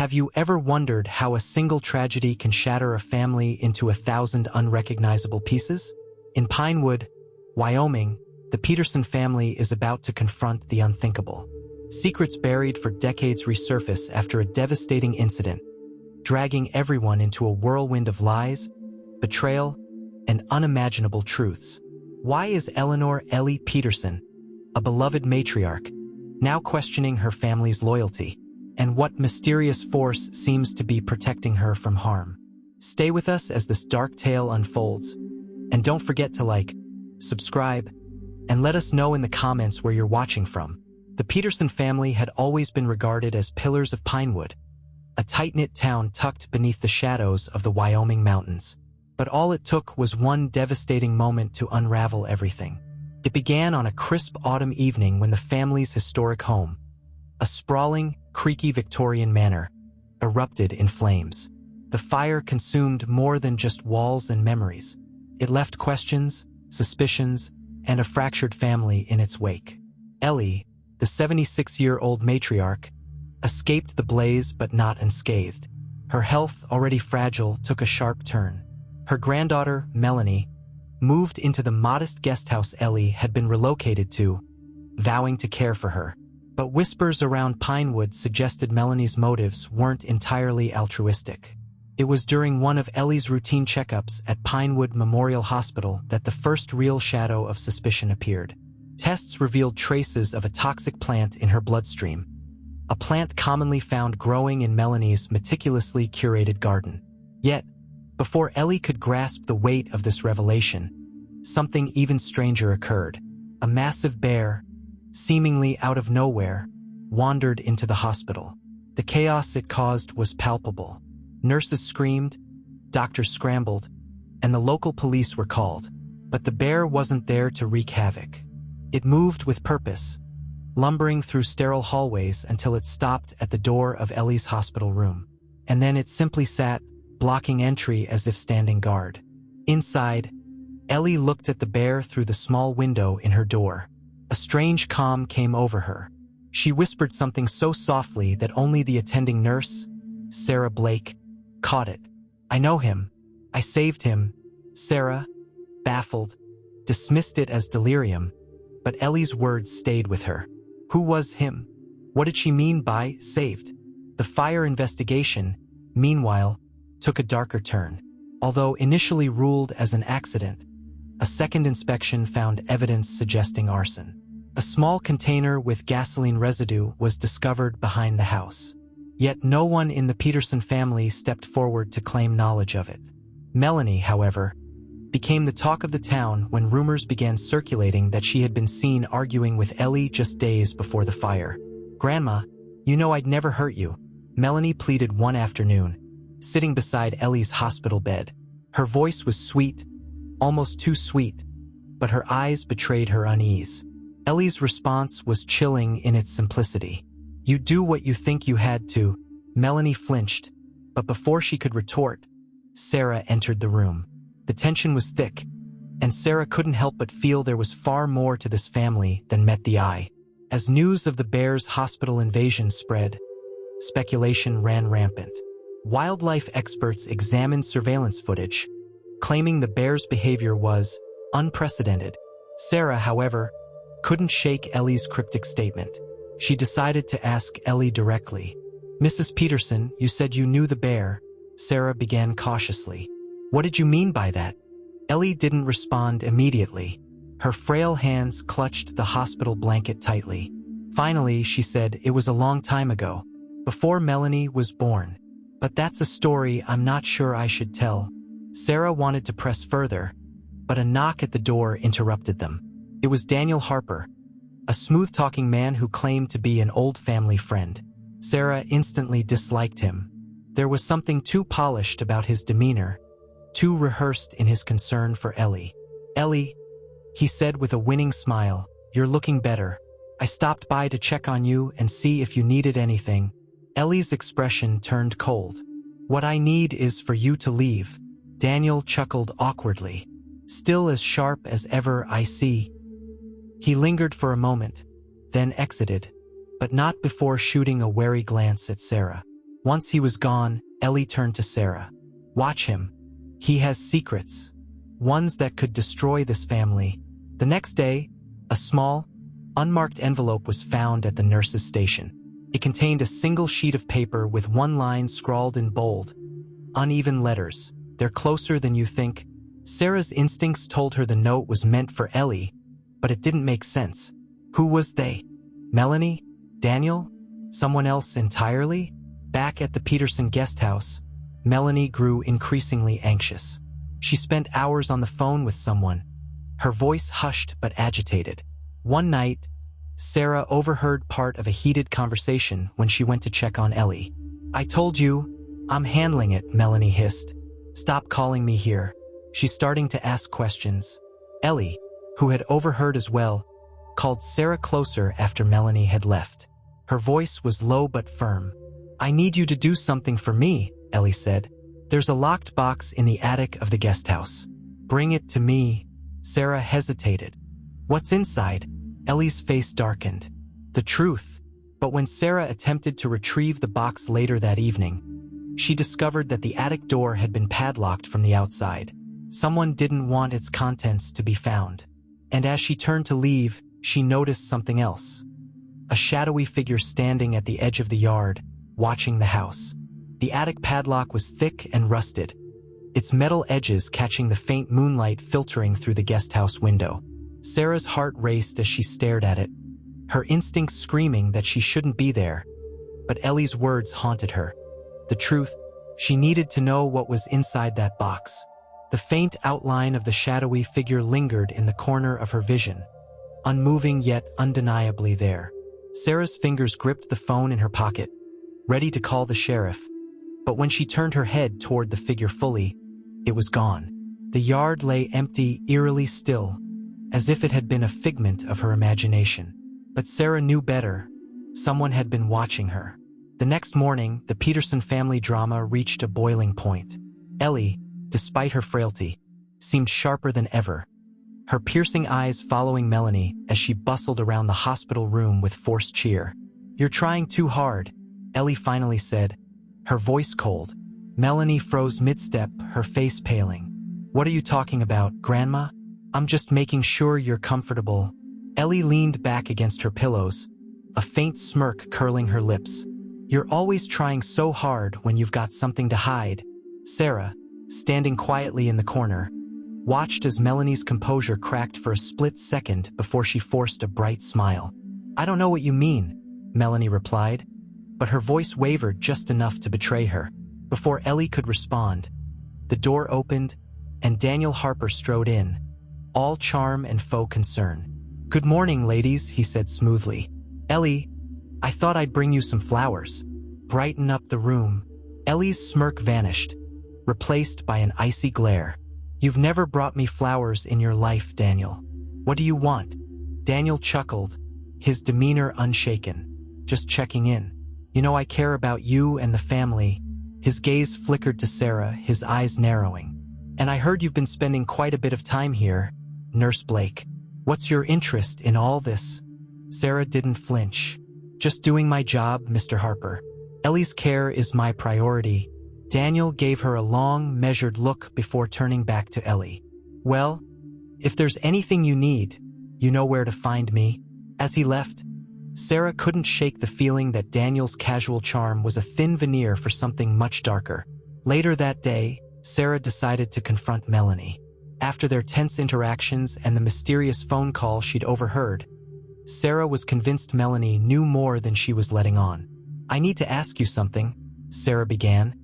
Have you ever wondered how a single tragedy can shatter a family into 1,000 unrecognizable pieces? In Pinewood, Wyoming, the Peterson family is about to confront the unthinkable. Secrets buried for decades resurface after a devastating incident, dragging everyone into a whirlwind of lies, betrayal, and unimaginable truths. Why is Eleanor Ellie Peterson, a beloved matriarch, now questioning her family's loyalty? And what mysterious force seems to be protecting her from harm? Stay with us as this dark tale unfolds. And don't forget to like, subscribe, and let us know in the comments where you're watching from. The Peterson family had always been regarded as pillars of Pinewood, a tight-knit town tucked beneath the shadows of the Wyoming mountains. But all it took was one devastating moment to unravel everything. It began on a crisp autumn evening when the family's historic home, a sprawling, creaky Victorian manor, erupted in flames. The fire consumed more than just walls and memories. It left questions, suspicions, and a fractured family in its wake. Ellie, the 76-year-old matriarch, escaped the blaze but not unscathed. Her health, already fragile, took a sharp turn. Her granddaughter, Melanie, moved into the modest guest house Ellie had been relocated to, vowing to care for her. But whispers around Pinewood suggested Melanie's motives weren't entirely altruistic. It was during one of Ellie's routine checkups at Pinewood Memorial Hospital that the first real shadow of suspicion appeared. Tests revealed traces of a toxic plant in her bloodstream, a plant commonly found growing in Melanie's meticulously curated garden. Yet, before Ellie could grasp the weight of this revelation, something even stranger occurred. A massive bear, seemingly out of nowhere, wandered into the hospital. The chaos it caused was palpable. Nurses screamed, doctors scrambled, and the local police were called. But the bear wasn't there to wreak havoc. It moved with purpose, lumbering through sterile hallways until it stopped at the door of Ellie's hospital room. And then it simply sat, blocking entry as if standing guard. Inside, Ellie looked at the bear through the small window in her door. A strange calm came over her. She whispered something so softly that only the attending nurse, Sarah Blake, caught it. "I know him. I saved him." Sarah, baffled, dismissed it as delirium, but Ellie's words stayed with her. Who was him? What did she mean by saved? The fire investigation, meanwhile, took a darker turn. Although initially ruled as an accident, a second inspection found evidence suggesting arson. A small container with gasoline residue was discovered behind the house. Yet no one in the Peterson family stepped forward to claim knowledge of it. Melanie, however, became the talk of the town when rumors began circulating that she had been seen arguing with Ellie just days before the fire. "Grandma, you know I'd never hurt you," Melanie pleaded one afternoon, sitting beside Ellie's hospital bed. Her voice was sweet, almost too sweet, but her eyes betrayed her unease. Ellie's response was chilling in its simplicity. "You do what you think you had to." Melanie flinched, but before she could retort, Sarah entered the room. The tension was thick, and Sarah couldn't help but feel there was far more to this family than met the eye. As news of the bear's hospital invasion spread, speculation ran rampant. Wildlife experts examined surveillance footage, claiming the bear's behavior was unprecedented. Sarah, however, couldn't shake Ellie's cryptic statement. She decided to ask Ellie directly. "Mrs. Peterson, you said you knew the bear," Sarah began cautiously. "What did you mean by that?" Ellie didn't respond immediately. Her frail hands clutched the hospital blanket tightly. Finally, she said, "It was a long time ago, before Melanie was born. But that's a story I'm not sure I should tell." Sarah wanted to press further, but a knock at the door interrupted them. It was Daniel Harper, a smooth-talking man who claimed to be an old family friend. Sarah instantly disliked him. There was something too polished about his demeanor, too rehearsed in his concern for Ellie. "Ellie," he said with a winning smile, "you're looking better. I stopped by to check on you and see if you needed anything." Ellie's expression turned cold. "What I need is for you to leave." Daniel chuckled awkwardly. "Still as sharp as ever, I see." He lingered for a moment, then exited, but not before shooting a wary glance at Sarah. Once he was gone, Ellie turned to Sarah. Watch him. He has secrets. Ones that could destroy this family. The next day, a small, unmarked envelope was found at the nurse's station. It contained a single sheet of paper with one line scrawled in bold. Uneven letters. They're closer than you think. Sarah's instincts told her the note was meant for Ellie, but it didn't make sense. Who was they? Melanie? Daniel? Someone else entirely? Back at the Peterson guest house, Melanie grew increasingly anxious. She spent hours on the phone with someone, her voice hushed but agitated. One night, Sarah overheard part of a heated conversation when she went to check on Ellie. "I told you, I'm handling it," Melanie hissed. "Stop calling me here." She's starting to ask questions. Ellie, who had overheard as well, called Sarah closer after Melanie had left. Her voice was low but firm. "I need you to do something for me," Ellie said. "There's a locked box in the attic of the guest house. Bring it to me." Sarah hesitated. "What's inside?" Ellie's face darkened. The truth. But when Sarah attempted to retrieve the box later that evening, she discovered that the attic door had been padlocked from the outside. Someone didn't want its contents to be found. And as she turned to leave, she noticed something else. A shadowy figure standing at the edge of the yard, watching the house. The attic padlock was thick and rusted, its metal edges catching the faint moonlight filtering through the guest house window. Sarah's heart raced as she stared at it, her instincts screaming that she shouldn't be there. But Ellie's words haunted her. The truth, she needed to know what was inside that box. The faint outline of the shadowy figure lingered in the corner of her vision, unmoving yet undeniably there. Sarah's fingers gripped the phone in her pocket, ready to call the sheriff. But when she turned her head toward the figure fully, it was gone. The yard lay empty, eerily still, as if it had been a figment of her imagination. But Sarah knew better. Someone had been watching her. The next morning, the Peterson family drama reached a boiling point. Ellie, despite her frailty, seemed sharper than ever, her piercing eyes following Melanie as she bustled around the hospital room with forced cheer. "You're trying too hard," Ellie finally said, her voice cold. Melanie froze mid-step, her face paling. "What are you talking about, Grandma? I'm just making sure you're comfortable." Ellie leaned back against her pillows, a faint smirk curling her lips. "You're always trying so hard when you've got something to hide." Sarah, standing quietly in the corner, watched as Melanie's composure cracked for a split second before she forced a bright smile. "I don't know what you mean," Melanie replied, but her voice wavered just enough to betray her. Before Ellie could respond, the door opened and Daniel Harper strode in, all charm and faux concern. "Good morning, ladies," he said smoothly. "Ellie, I thought I'd bring you some flowers. Brighten up the room." Ellie's smirk vanished, replaced by an icy glare. "You've never brought me flowers in your life, Daniel. What do you want?" Daniel chuckled, his demeanor unshaken. "Just checking in. You know I care about you and the family." His gaze flickered to Sarah, his eyes narrowing. "And I heard you've been spending quite a bit of time here, Nurse Blake. What's your interest in all this?" Sarah didn't flinch. "Just doing my job, Mr. Harper. Ellie's care is my priority." Daniel gave her a long, measured look before turning back to Ellie. "Well, if there's anything you need, you know where to find me." As he left, Sarah couldn't shake the feeling that Daniel's casual charm was a thin veneer for something much darker. Later that day, Sarah decided to confront Melanie. After their tense interactions and the mysterious phone call she'd overheard, Sarah was convinced Melanie knew more than she was letting on. "I need to ask you something," Sarah began,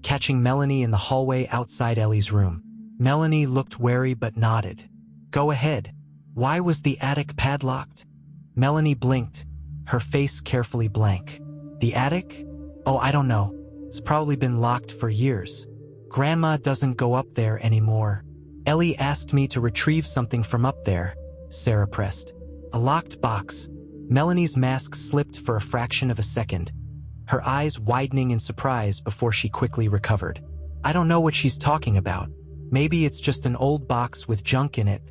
catching Melanie in the hallway outside Ellie's room. Melanie looked wary but nodded. "Go ahead. Why was the attic padlocked?" Melanie blinked, her face carefully blank. "The attic? Oh, I don't know. It's probably been locked for years. Grandma doesn't go up there anymore. Ellie asked me to retrieve something from up there," Sarah pressed. "A locked box." Melanie's mask slipped for a fraction of a second, her eyes widening in surprise before she quickly recovered. "I don't know what she's talking about. Maybe it's just an old box with junk in it."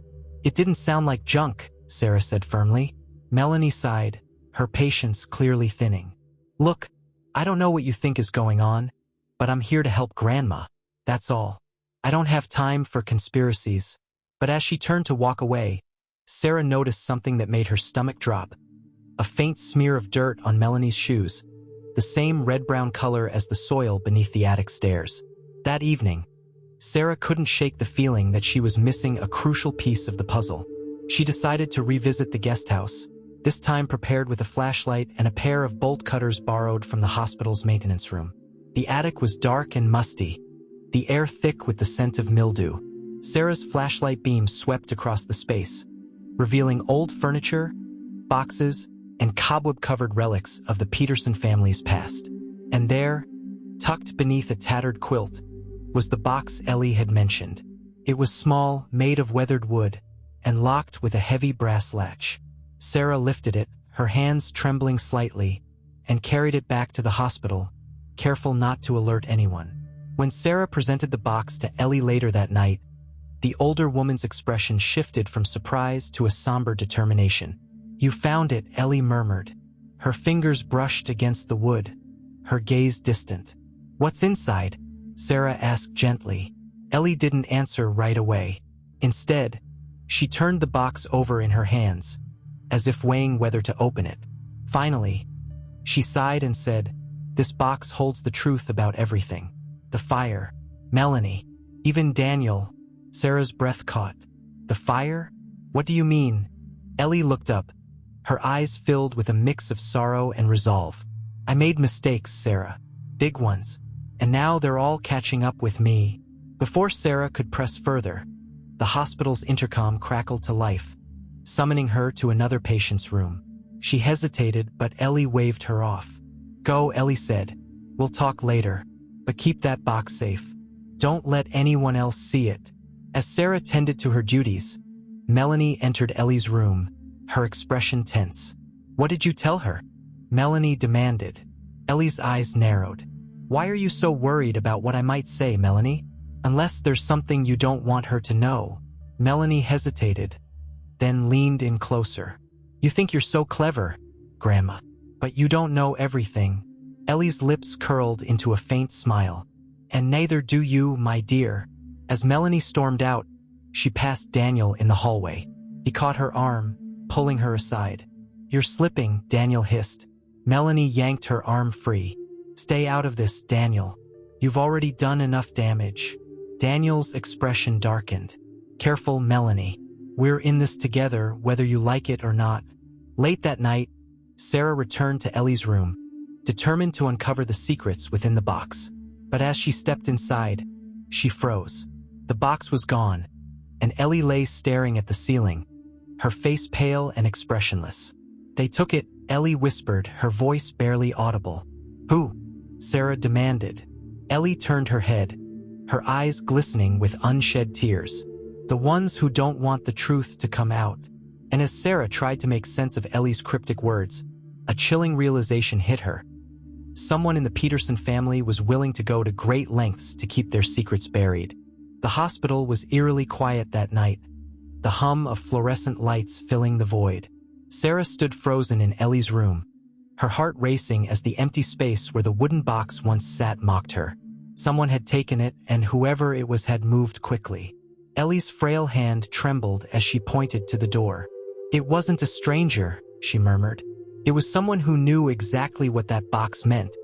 "It didn't sound like junk," Sarah said firmly. Melanie sighed, her patience clearly thinning. "Look, I don't know what you think is going on, but I'm here to help Grandma. That's all. I don't have time for conspiracies. But as she turned to walk away, Sarah noticed something that made her stomach drop. A faint smear of dirt on Melanie's shoes, the same red-brown color as the soil beneath the attic stairs. That evening, Sarah couldn't shake the feeling that she was missing a crucial piece of the puzzle. She decided to revisit the guest house, this time prepared with a flashlight and a pair of bolt cutters borrowed from the hospital's maintenance room. The attic was dark and musty, the air thick with the scent of mildew. Sarah's flashlight beam swept across the space, revealing old furniture, boxes, and cobweb-covered relics of the Peterson family's past. And there, tucked beneath a tattered quilt, was the box Ellie had mentioned. It was small, made of weathered wood, and locked with a heavy brass latch. Sarah lifted it, her hands trembling slightly, and carried it back to the hospital, careful not to alert anyone. When Sarah presented the box to Ellie later that night, the older woman's expression shifted from surprise to a somber determination. "You found it," Ellie murmured. Her fingers brushed against the wood, her gaze distant. "What's inside?" Sarah asked gently. Ellie didn't answer right away. Instead, she turned the box over in her hands, as if weighing whether to open it. Finally, she sighed and said, "This box holds the truth about everything. The fire, Melanie, even Daniel." Sarah's breath caught. "The fire? What do you mean?" Ellie looked up, her eyes filled with a mix of sorrow and resolve. "I made mistakes, Sarah. Big ones. And now they're all catching up with me." Before Sarah could press further, the hospital's intercom crackled to life, summoning her to another patient's room. She hesitated, but Ellie waved her off. "Go," Ellie said. "We'll talk later. But keep that box safe. Don't let anyone else see it." As Sarah tended to her duties, Melanie entered Ellie's room, her expression tense. "What did you tell her?" Melanie demanded. Ellie's eyes narrowed. "Why are you so worried about what I might say, Melanie? Unless there's something you don't want her to know." Melanie hesitated, then leaned in closer. "You think you're so clever, Grandma, but you don't know everything." Ellie's lips curled into a faint smile. "And neither do you, my dear." As Melanie stormed out, she passed Daniel in the hallway. He caught her arm, pulling her aside. "You're slipping," Daniel hissed. Melanie yanked her arm free. "Stay out of this, Daniel. You've already done enough damage." Daniel's expression darkened. "Careful, Melanie. We're in this together, whether you like it or not." Late that night, Sarah returned to Ellie's room, determined to uncover the secrets within the box. But as she stepped inside, she froze. The box was gone, and Ellie lay staring at the ceiling, her face pale and expressionless. "They took it," Ellie whispered, her voice barely audible. "Who?" Sarah demanded. Ellie turned her head, her eyes glistening with unshed tears. "The ones who don't want the truth to come out." And as Sarah tried to make sense of Ellie's cryptic words, a chilling realization hit her. Someone in the Peterson family was willing to go to great lengths to keep their secrets buried. The hospital was eerily quiet that night, the hum of fluorescent lights filling the void. Sarah stood frozen in Ellie's room, her heart racing as the empty space where the wooden box once sat mocked her. Someone had taken it, and whoever it was had moved quickly. Ellie's frail hand trembled as she pointed to the door. "It wasn't a stranger," she murmured. "It was someone who knew exactly what that box meant."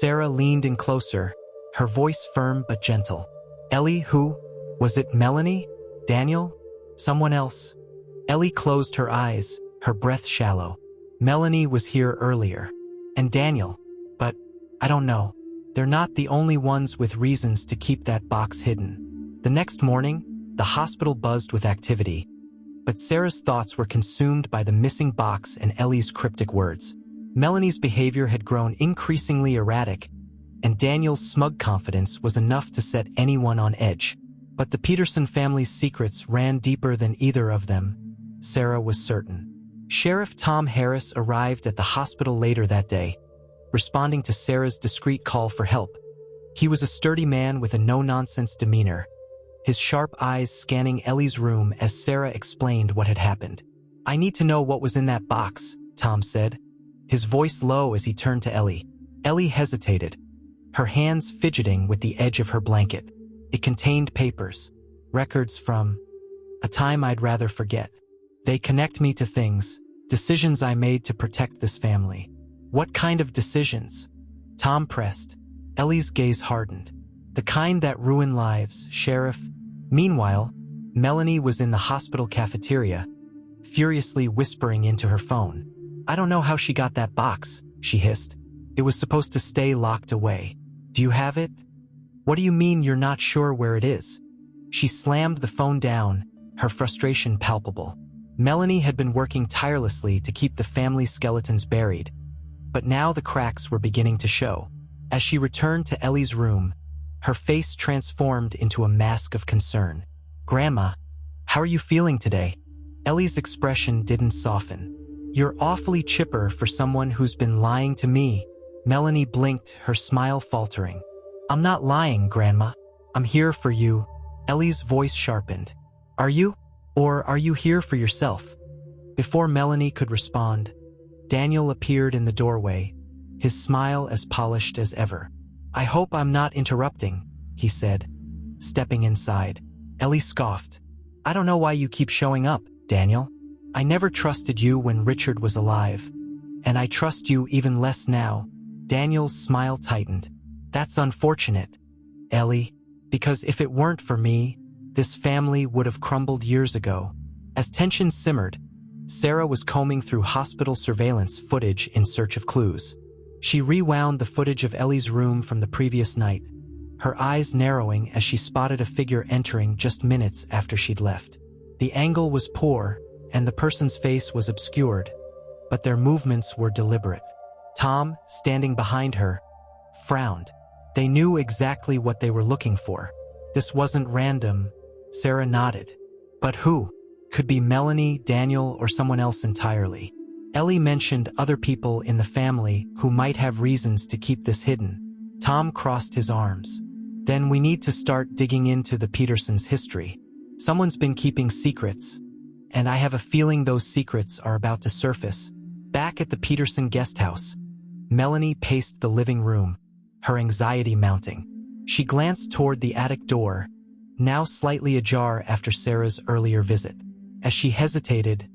Sarah leaned in closer, her voice firm but gentle. "Ellie, who? Was it Melanie? Daniel? Someone else?" Ellie closed her eyes, her breath shallow. "Melanie was here earlier. And Daniel. But I don't know. They're not the only ones with reasons to keep that box hidden." The next morning, the hospital buzzed with activity, but Sarah's thoughts were consumed by the missing box and Ellie's cryptic words. Melanie's behavior had grown increasingly erratic, and Daniel's smug confidence was enough to set anyone on edge. But the Peterson family's secrets ran deeper than either of them, Sarah was certain. Sheriff Tom Harris arrived at the hospital later that day, responding to Sarah's discreet call for help. He was a sturdy man with a no-nonsense demeanor, his sharp eyes scanning Ellie's room as Sarah explained what had happened. "I need to know what was in that box," Tom said, his voice low as he turned to Ellie. Ellie hesitated, her hands fidgeting with the edge of her blanket. It contained papers, records from a time I'd rather forget. They connect me to things, decisions I made to protect this family. What kind of decisions? Tom pressed. Ellie's gaze hardened. The kind that ruin lives, Sheriff. Meanwhile, Melanie was in the hospital cafeteria, furiously whispering into her phone. I don't know how she got that box, she hissed. It was supposed to stay locked away. Do you have it? What do you mean you're not sure where it is? She slammed the phone down, her frustration palpable. Melanie had been working tirelessly to keep the family skeletons buried, but now the cracks were beginning to show. As she returned to Ellie's room, her face transformed into a mask of concern. Grandma, how are you feeling today? Ellie's expression didn't soften. You're awfully chipper for someone who's been lying to me. Melanie blinked, her smile faltering. I'm not lying, Grandma. I'm here for you. Ellie's voice sharpened. Are you? Or are you here for yourself? Before Melanie could respond, Daniel appeared in the doorway, his smile as polished as ever. I hope I'm not interrupting, he said, stepping inside. Ellie scoffed. I don't know why you keep showing up, Daniel. I never trusted you when Richard was alive, and I trust you even less now. Daniel's smile tightened. That's unfortunate, Ellie, because if it weren't for me, this family would have crumbled years ago. As tension simmered, Sarah was combing through hospital surveillance footage in search of clues. She rewound the footage of Ellie's room from the previous night, her eyes narrowing as she spotted a figure entering just minutes after she'd left. The angle was poor, and the person's face was obscured, but their movements were deliberate. Tom, standing behind her, frowned. They knew exactly what they were looking for. This wasn't random. Sarah nodded. But who? Could be Melanie, Daniel, or someone else entirely. Ellie mentioned other people in the family who might have reasons to keep this hidden. Tom crossed his arms. Then we need to start digging into the Petersons' history. Someone's been keeping secrets, and I have a feeling those secrets are about to surface. Back at the Peterson guest house, Melanie paced the living room, her anxiety mounting. She glanced toward the attic door, now slightly ajar after Sarah's earlier visit. As she hesitated,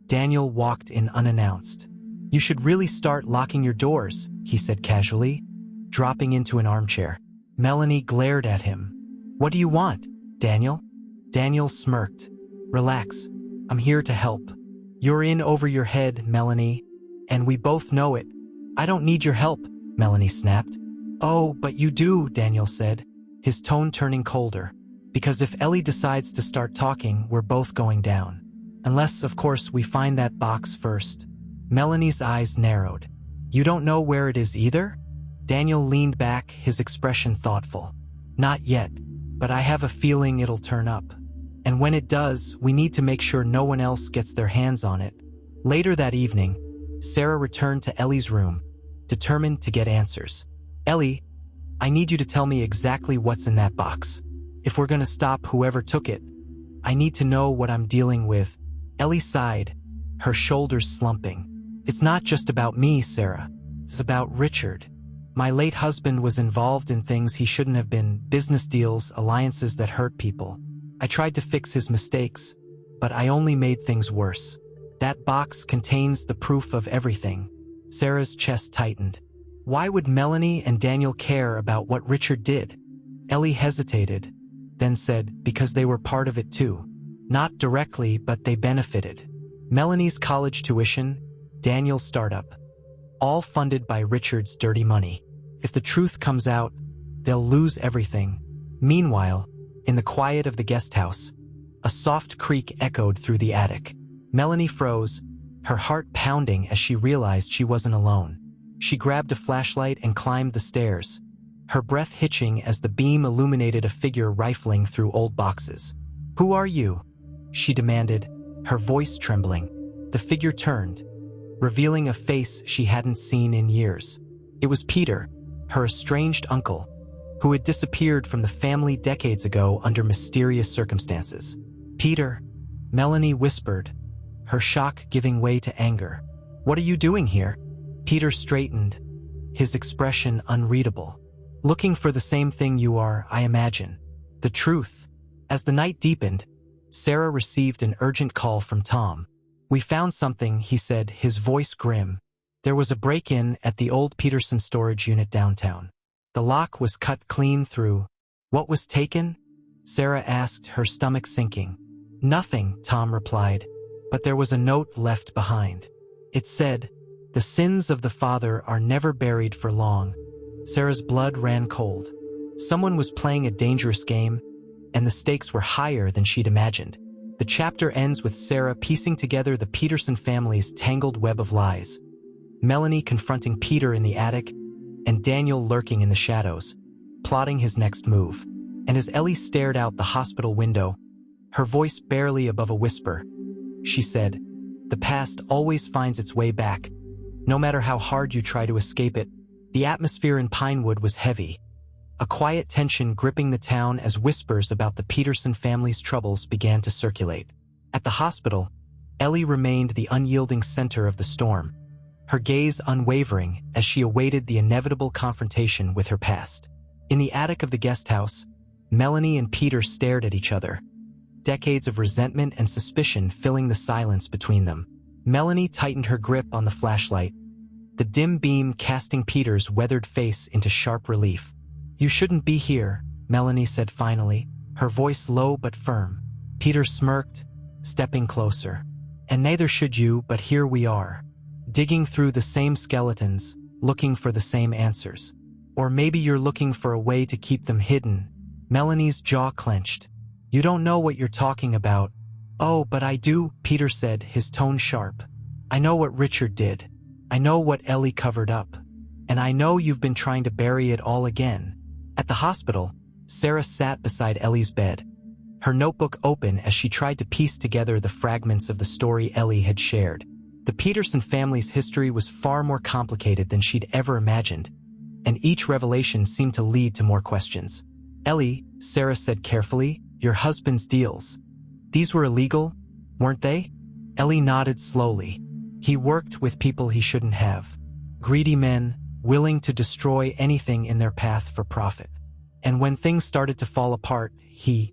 Daniel walked in unannounced. You should really start locking your doors, he said casually, dropping into an armchair. Melanie glared at him. What do you want, Daniel? Daniel smirked. Relax. I'm here to help. You're in over your head, Melanie, and we both know it. I don't need your help, Melanie snapped. Oh, but you do, Daniel said, his tone turning colder. Because if Ellie decides to start talking, we're both going down. Unless, of course, we find that box first. Melanie's eyes narrowed. You don't know where it is either? Daniel leaned back, his expression thoughtful. Not yet, but I have a feeling it'll turn up. And when it does, we need to make sure no one else gets their hands on it. Later that evening, Sarah returned to Ellie's room, determined to get answers. Ellie, I need you to tell me exactly what's in that box. If we're going to stop whoever took it, I need to know what I'm dealing with. Ellie sighed, her shoulders slumping. It's not just about me, Sarah. It's about Richard. My late husband was involved in things he shouldn't have been, business deals, alliances that hurt people. I tried to fix his mistakes, but I only made things worse. That box contains the proof of everything. Sarah's chest tightened. Why would Melanie and Daniel care about what Richard did? Ellie hesitated, then said, because they were part of it too. Not directly, but they benefited. Melanie's college tuition, Daniel's startup, all funded by Richard's dirty money. If the truth comes out, they'll lose everything. Meanwhile, in the quiet of the guest house, a soft creak echoed through the attic. Melanie froze, her heart pounding as she realized she wasn't alone. She grabbed a flashlight and climbed the stairs, her breath hitching as the beam illuminated a figure rifling through old boxes. Who are you? She demanded, her voice trembling. The figure turned, revealing a face she hadn't seen in years. It was Peter, her estranged uncle, who had disappeared from the family decades ago under mysterious circumstances. Peter, Melanie whispered, her shock giving way to anger. What are you doing here? Peter straightened, his expression unreadable. Looking for the same thing you are, I imagine. The truth. As the night deepened, Sarah received an urgent call from Tom. "We found something," he said, his voice grim. There was a break-in at the old Peterson storage unit downtown. The lock was cut clean through. "What was taken?" Sarah asked, her stomach sinking. "Nothing," Tom replied, "but there was a note left behind. It said, 'The sins of the father are never buried for long.'" Sarah's blood ran cold. Someone was playing a dangerous game, and the stakes were higher than she'd imagined. The chapter ends with Sarah piecing together the Peterson family's tangled web of lies. Melanie confronting Peter in the attic, and Daniel lurking in the shadows, plotting his next move. And as Ellie stared out the hospital window, her voice barely above a whisper, she said, "The past always finds its way back, no matter how hard you try to escape it." The atmosphere in Pinewood was heavy, a quiet tension gripping the town as whispers about the Peterson family's troubles began to circulate. At the hospital, Ellie remained the unyielding center of the storm, her gaze unwavering as she awaited the inevitable confrontation with her past. In the attic of the guest house, Melanie and Peter stared at each other, decades of resentment and suspicion filling the silence between them. Melanie tightened her grip on the flashlight, the dim beam casting Peter's weathered face into sharp relief. "You shouldn't be here," Melanie said finally, her voice low but firm. Peter smirked, stepping closer. "And neither should you, but here we are, digging through the same skeletons, looking for the same answers. Or maybe you're looking for a way to keep them hidden." Melanie's jaw clenched. "You don't know what you're talking about." "Oh, but I do," Peter said, his tone sharp. "I know what Richard did. I know what Ellie covered up. And I know you've been trying to bury it all again." At the hospital, Sarah sat beside Ellie's bed, her notebook open as she tried to piece together the fragments of the story Ellie had shared. The Peterson family's history was far more complicated than she'd ever imagined, and each revelation seemed to lead to more questions. "Ellie," Sarah said carefully, "your husband's deals. These were illegal, weren't they?" Ellie nodded slowly. "He worked with people he shouldn't have. Greedy men, willing to destroy anything in their path for profit. And when things started to fall apart, he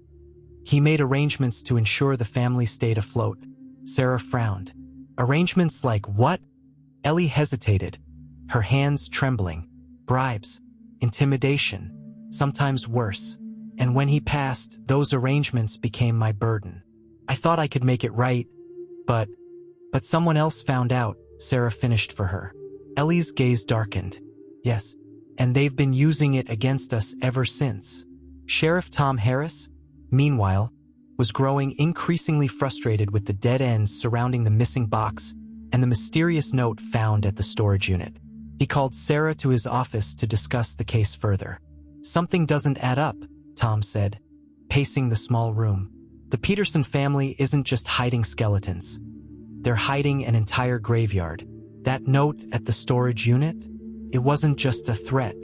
made arrangements to ensure the family stayed afloat." Sarah frowned. "Arrangements like what?" Ellie hesitated, her hands trembling. "Bribes, intimidation, sometimes worse. And when he passed, those arrangements became my burden. I thought I could make it right, but someone else found out," Sarah finished for her. Ellie's gaze darkened. "Yes, and they've been using it against us ever since." Sheriff Tom Harris, meanwhile, was growing increasingly frustrated with the dead ends surrounding the missing box and the mysterious note found at the storage unit. He called Sarah to his office to discuss the case further. "Something doesn't add up," Tom said, pacing the small room. "The Peterson family isn't just hiding skeletons. They're hiding an entire graveyard. That note at the storage unit? It wasn't just a threat.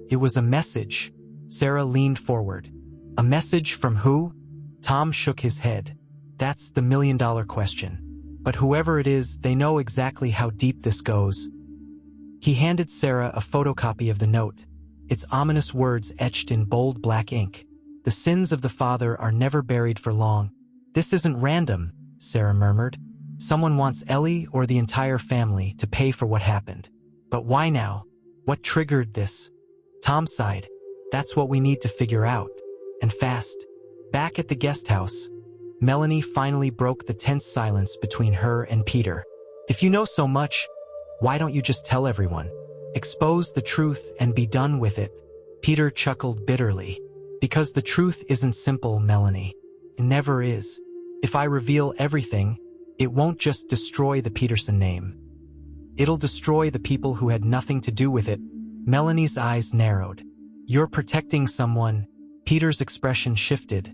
It was a message." Sarah leaned forward. "A message from who?" Tom shook his head. "That's the million-dollar question. But whoever it is, they know exactly how deep this goes." He handed Sarah a photocopy of the note, its ominous words etched in bold black ink. "The sins of the father are never buried for long." "This isn't random," Sarah murmured. "Someone wants Ellie or the entire family to pay for what happened. But why now? What triggered this?" Tom sighed. "That's what we need to figure out. And fast." Back at the guest house, Melanie finally broke the tense silence between her and Peter. "If you know so much, why don't you just tell everyone? Expose the truth and be done with it." Peter chuckled bitterly. "Because the truth isn't simple, Melanie. It never is. If I reveal everything, it won't just destroy the Peterson name. It'll destroy the people who had nothing to do with it." Melanie's eyes narrowed. "You're protecting someone." Peter's expression shifted,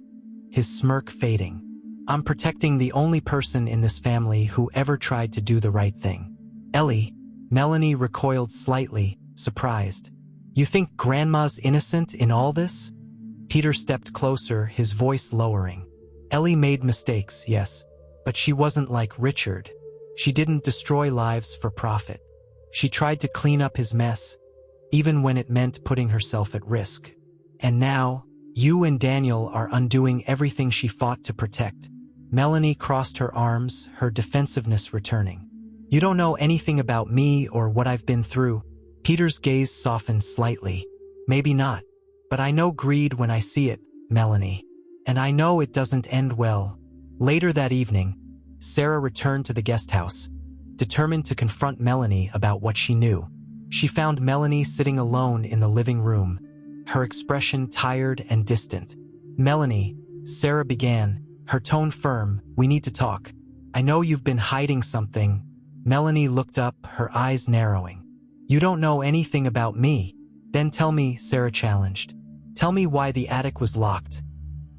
his smirk fading. "I'm protecting the only person in this family who ever tried to do the right thing." "Ellie," Melanie recoiled slightly, surprised. "You think Grandma's innocent in all this?" Peter stepped closer, his voice lowering. "Ellie made mistakes, yes, but she wasn't like Richard. She didn't destroy lives for profit. She tried to clean up his mess, even when it meant putting herself at risk. And now, you and Daniel are undoing everything she fought to protect. Melanie crossed her arms, her defensiveness returning. You don't know anything about me or what I've been through. Peter's gaze softened slightly. Maybe not. But I know greed when I see it, Melanie. And I know it doesn't end well. Later that evening, Sarah returned to the guest house, determined to confront Melanie about what she knew. She found Melanie sitting alone in the living room, her expression tired and distant. Melanie, Sarah began, her tone firm, we need to talk. I know you've been hiding something. Melanie looked up, her eyes narrowing. You don't know anything about me. Then tell me, Sarah challenged. Tell me why the attic was locked,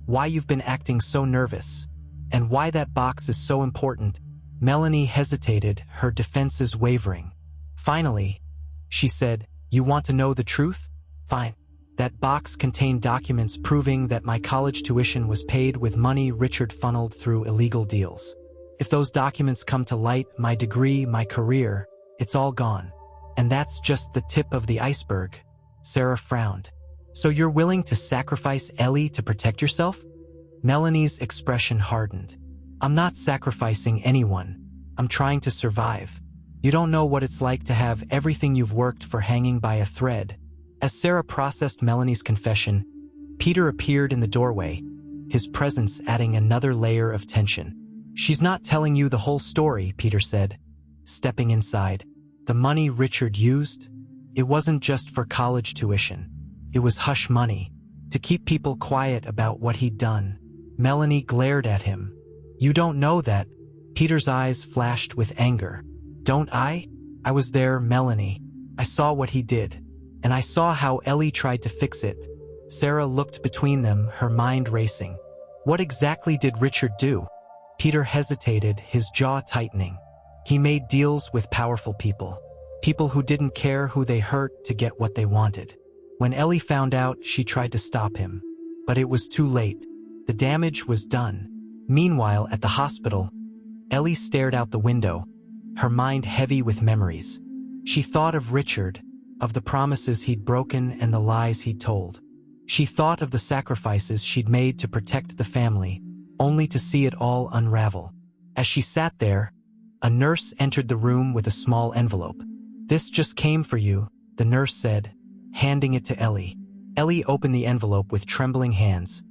why you've been acting so nervous, and why that box is so important. Melanie hesitated, her defenses wavering. Finally, she said, you want to know the truth? Fine. That box contained documents proving that my college tuition was paid with money Richard funneled through illegal deals. If those documents come to light, my degree, my career, it's all gone. And that's just the tip of the iceberg. Sarah frowned. So you're willing to sacrifice Ellie to protect yourself? Melanie's expression hardened. I'm not sacrificing anyone. I'm trying to survive. You don't know what it's like to have everything you've worked for hanging by a thread. As Sarah processed Melanie's confession, Peter appeared in the doorway, his presence adding another layer of tension. She's not telling you the whole story, Peter said, stepping inside. The money Richard used? It wasn't just for college tuition. It was hush money, to keep people quiet about what he'd done. Melanie glared at him. You don't know that. Peter's eyes flashed with anger. Don't I? I was there, Melanie. I saw what he did. And I saw how Ellie tried to fix it. Sarah looked between them, her mind racing. What exactly did Richard do? Peter hesitated, his jaw tightening. He made deals with powerful people. People who didn't care who they hurt to get what they wanted. When Ellie found out, she tried to stop him. But it was too late. The damage was done. Meanwhile, at the hospital, Ellie stared out the window, her mind heavy with memories. She thought of Richard, of the promises he'd broken and the lies he'd told. She thought of the sacrifices she'd made to protect the family, only to see it all unravel. As she sat there, a nurse entered the room with a small envelope. This just came for you, the nurse said, handing it to Ellie. Ellie opened the envelope with trembling hands,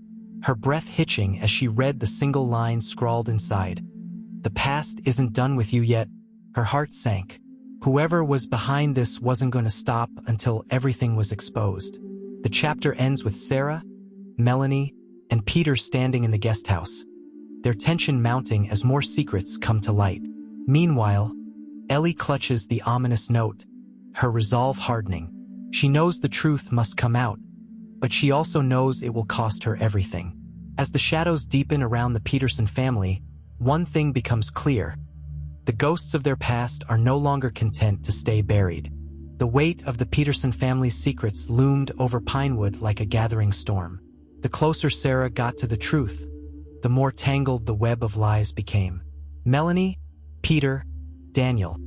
her breath hitching as she read the single line scrawled inside. The past isn't done with you yet. Her heart sank. Whoever was behind this wasn't going to stop until everything was exposed. The chapter ends with Sarah, Melanie, and Peter standing in the guest house, their tension mounting as more secrets come to light. Meanwhile, Ellie clutches the ominous note, her resolve hardening. She knows the truth must come out, but she also knows it will cost her everything. As the shadows deepen around the Peterson family, one thing becomes clear. The ghosts of their past are no longer content to stay buried. The weight of the Peterson family's secrets loomed over Pinewood like a gathering storm. The closer Sarah got to the truth, the more tangled the web of lies became. Melanie, Peter, Daniel,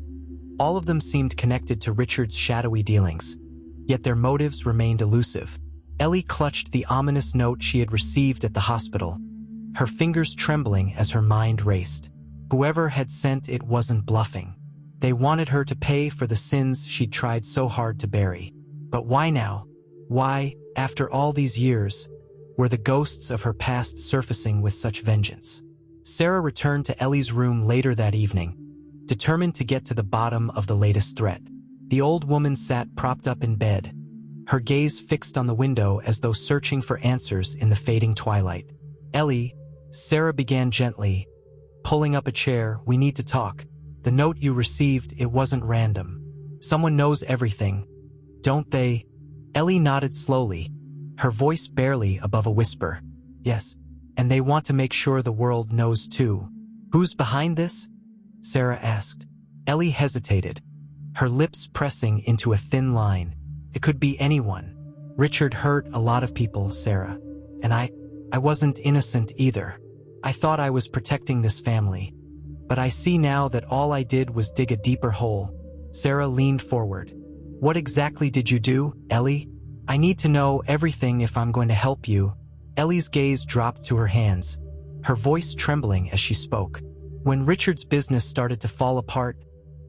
all of them seemed connected to Richard's shadowy dealings, yet their motives remained elusive. Ellie clutched the ominous note she had received at the hospital, her fingers trembling as her mind raced. Whoever had sent it wasn't bluffing. They wanted her to pay for the sins she'd tried so hard to bury. But why now? Why, after all these years, were the ghosts of her past surfacing with such vengeance? Sarah returned to Ellie's room later that evening, determined to get to the bottom of the latest threat. The old woman sat propped up in bed, her gaze fixed on the window as though searching for answers in the fading twilight. Ellie, Sarah began gently, pulling up a chair, we need to talk. The note you received, it wasn't random. Someone knows everything, don't they? Ellie nodded slowly, her voice barely above a whisper. Yes, and they want to make sure the world knows too. Who's behind this? Sarah asked. Ellie hesitated, her lips pressing into a thin line. It could be anyone. Richard hurt a lot of people, Sarah. And I wasn't innocent either. I thought I was protecting this family. But I see now that all I did was dig a deeper hole. Sarah leaned forward, What exactly did you do, Ellie? I need to know everything if I'm going to help you. Ellie's gaze dropped to her hands, her voice trembling as she spoke. When Richard's business started to fall apart,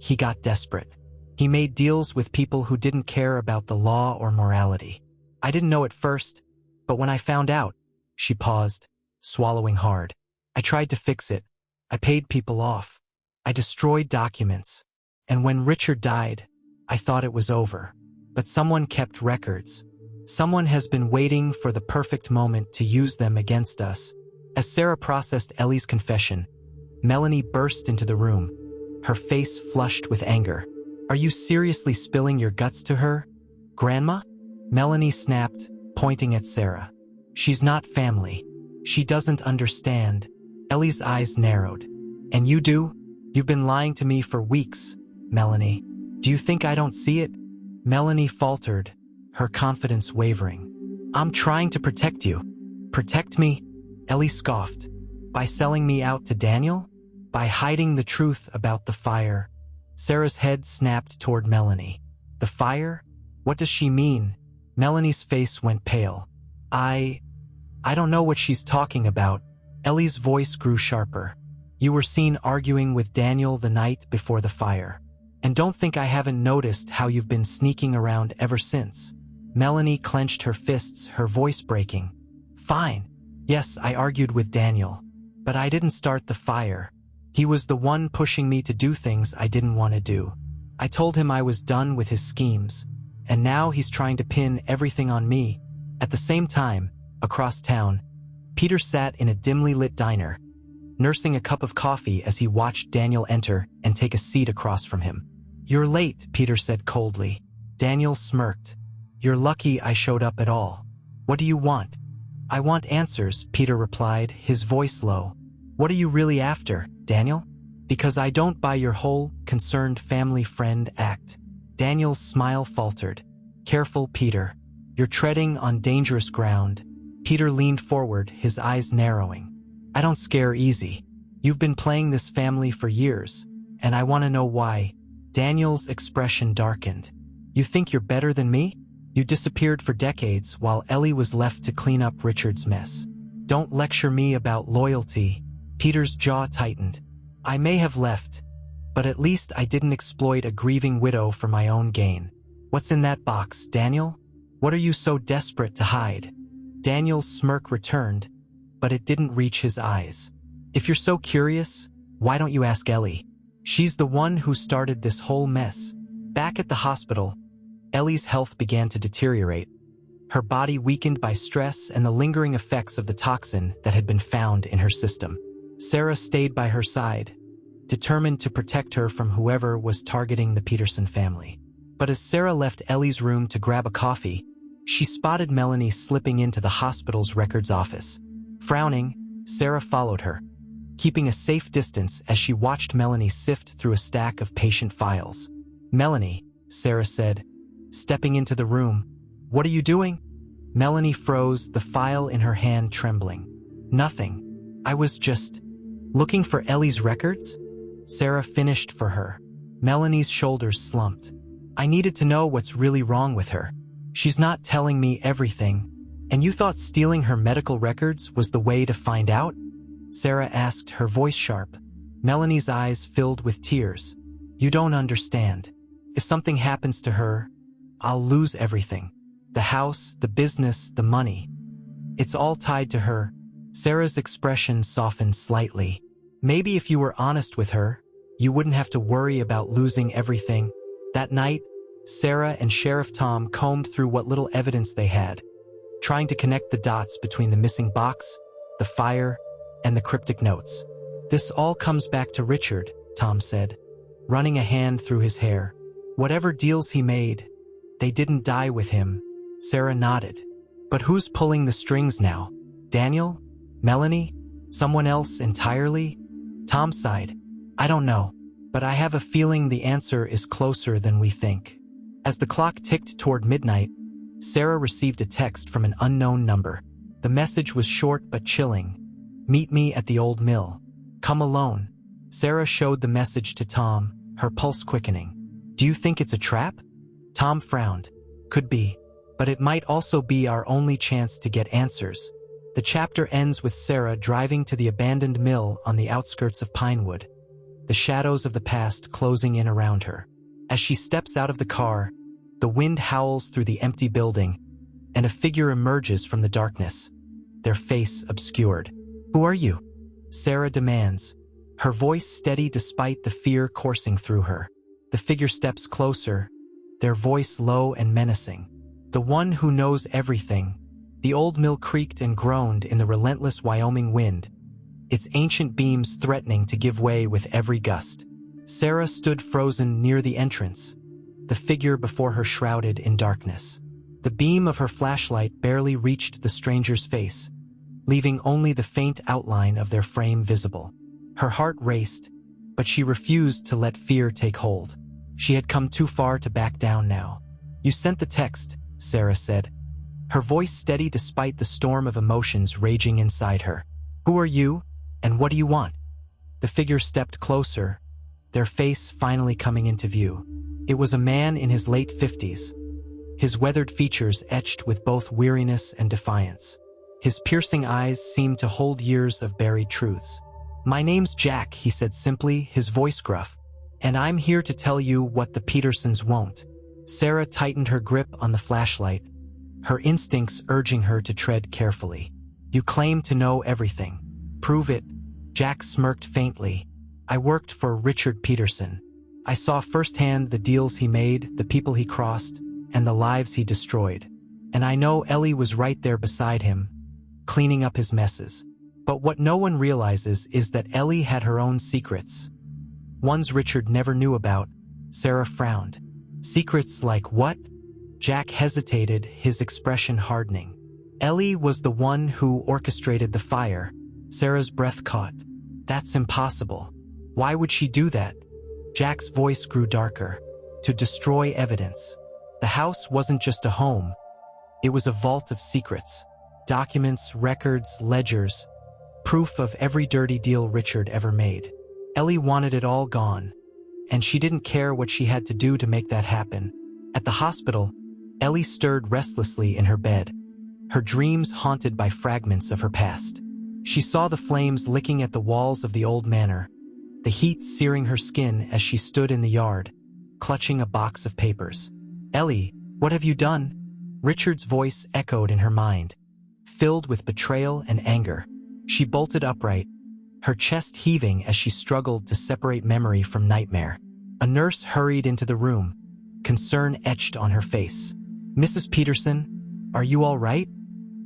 he got desperate. He made deals with people who didn't care about the law or morality. I didn't know at first, but when I found out, she paused, swallowing hard. I tried to fix it. I paid people off. I destroyed documents. And when Richard died, I thought it was over. But someone kept records. Someone has been waiting for the perfect moment to use them against us. As Sarah processed Ellie's confession, Melanie burst into the room, her face flushed with anger. Are you seriously spilling your guts to her, Grandma? Melanie snapped, pointing at Sarah. She's not family. She doesn't understand. Ellie's eyes narrowed. And you do? You've been lying to me for weeks, Melanie. Do you think I don't see it? Melanie faltered, her confidence wavering. I'm trying to protect you. Protect me? Ellie scoffed. By selling me out to Daniel? By hiding the truth about the fire? Sarah's head snapped toward Melanie. The fire? What does she mean? Melanie's face went pale. I don't know what she's talking about. Ellie's voice grew sharper. You were seen arguing with Daniel the night before the fire. And don't think I haven't noticed how you've been sneaking around ever since. Melanie clenched her fists, her voice breaking. Fine. Yes, I argued with Daniel. But I didn't start the fire. He was the one pushing me to do things I didn't want to do. I told him I was done with his schemes. And now he's trying to pin everything on me. At the same time, across town, Peter sat in a dimly lit diner, nursing a cup of coffee as he watched Daniel enter and take a seat across from him. You're late, Peter said coldly. Daniel smirked. You're lucky I showed up at all. What do you want? I want answers, Peter replied, his voice low. What are you really after, Daniel? Because I don't buy your whole concerned family friend act. Daniel's smile faltered. Careful, Peter. You're treading on dangerous ground. Peter leaned forward, his eyes narrowing. I don't scare easy. You've been playing this family for years, and I want to know why. Daniel's expression darkened. You think you're better than me? You disappeared for decades while Ellie was left to clean up Richard's mess. Don't lecture me about loyalty. Peter's jaw tightened. I may have left, but at least I didn't exploit a grieving widow for my own gain. What's in that box, Daniel? What are you so desperate to hide? Daniel's smirk returned, but it didn't reach his eyes. If you're so curious, why don't you ask Ellie? She's the one who started this whole mess. Back at the hospital, Ellie's health began to deteriorate. Her body weakened by stress and the lingering effects of the toxin that had been found in her system. Sarah stayed by her side, determined to protect her from whoever was targeting the Peterson family. But as Sarah left Ellie's room to grab a coffee, she spotted Melanie slipping into the hospital's records office. Frowning, Sarah followed her, keeping a safe distance as she watched Melanie sift through a stack of patient files. Melanie, Sarah said, stepping into the room. What are you doing? Melanie froze, the file in her hand trembling. Nothing. I was just looking for Ellie's records? Sarah finished for her. Melanie's shoulders slumped. I needed to know what's really wrong with her. She's not telling me everything. And you thought stealing her medical records was the way to find out? Sarah asked, her voice sharp. Melanie's eyes filled with tears. You don't understand. If something happens to her, I'll lose everything. The house, the business, the money. It's all tied to her. Sarah's expression softened slightly. Maybe if you were honest with her, you wouldn't have to worry about losing everything. That night, Sarah and Sheriff Tom combed through what little evidence they had, trying to connect the dots between the missing box, the fire, and the cryptic notes. This all comes back to Richard, Tom said, running a hand through his hair. Whatever deals he made, they didn't die with him. Sarah nodded. But who's pulling the strings now? Daniel? Melanie? Someone else entirely? Tom sighed. I don't know, but I have a feeling the answer is closer than we think. As the clock ticked toward midnight, Sarah received a text from an unknown number. The message was short but chilling. Meet me at the old mill. Come alone. Sarah showed the message to Tom, her pulse quickening. Do you think it's a trap? Tom frowned. Could be. But it might also be our only chance to get answers. The chapter ends with Sarah driving to the abandoned mill on the outskirts of Pinewood, the shadows of the past closing in around her. As she steps out of the car, the wind howls through the empty building, and a figure emerges from the darkness, their face obscured. "Who are you?" Sarah demands, her voice steady despite the fear coursing through her. The figure steps closer, their voice low and menacing. "The one who knows everything." The old mill creaked and groaned in the relentless Wyoming wind, its ancient beams threatening to give way with every gust. Sarah stood frozen near the entrance, the figure before her shrouded in darkness. The beam of her flashlight barely reached the stranger's face, leaving only the faint outline of their frame visible. Her heart raced, but she refused to let fear take hold. She had come too far to back down now. "You sent the text," Sarah said, her voice steady despite the storm of emotions raging inside her. "Who are you, and what do you want?" The figure stepped closer, their face finally coming into view. It was a man in his late 50s, his weathered features etched with both weariness and defiance. His piercing eyes seemed to hold years of buried truths. "My name's Jack," he said simply, his voice gruff, "and I'm here to tell you what the Petersons won't." Sarah tightened her grip on the flashlight, her instincts urging her to tread carefully. "You claim to know everything. Prove it." Jack smirked faintly. "I worked for Richard Peterson. I saw firsthand the deals he made, the people he crossed, and the lives he destroyed. And I know Ellie was right there beside him, cleaning up his messes. But what no one realizes is that Ellie had her own secrets. Ones Richard never knew about." Sarah frowned. "Secrets like what?" Jack hesitated, his expression hardening. "Ellie was the one who orchestrated the fire." Sarah's breath caught. "That's impossible. Why would she do that?" Jack's voice grew darker. "To destroy evidence. The house wasn't just a home. It was a vault of secrets. Documents, records, ledgers. Proof of every dirty deal Richard ever made. Ellie wanted it all gone, and she didn't care what she had to do to make that happen." At the hospital, Ellie stirred restlessly in her bed, her dreams haunted by fragments of her past. She saw the flames licking at the walls of the old manor, the heat searing her skin as she stood in the yard, clutching a box of papers. "Ellie, what have you done?" Richard's voice echoed in her mind, filled with betrayal and anger. She bolted upright, her chest heaving as she struggled to separate memory from nightmare. A nurse hurried into the room, concern etched on her face. "Mrs. Peterson, are you all right?"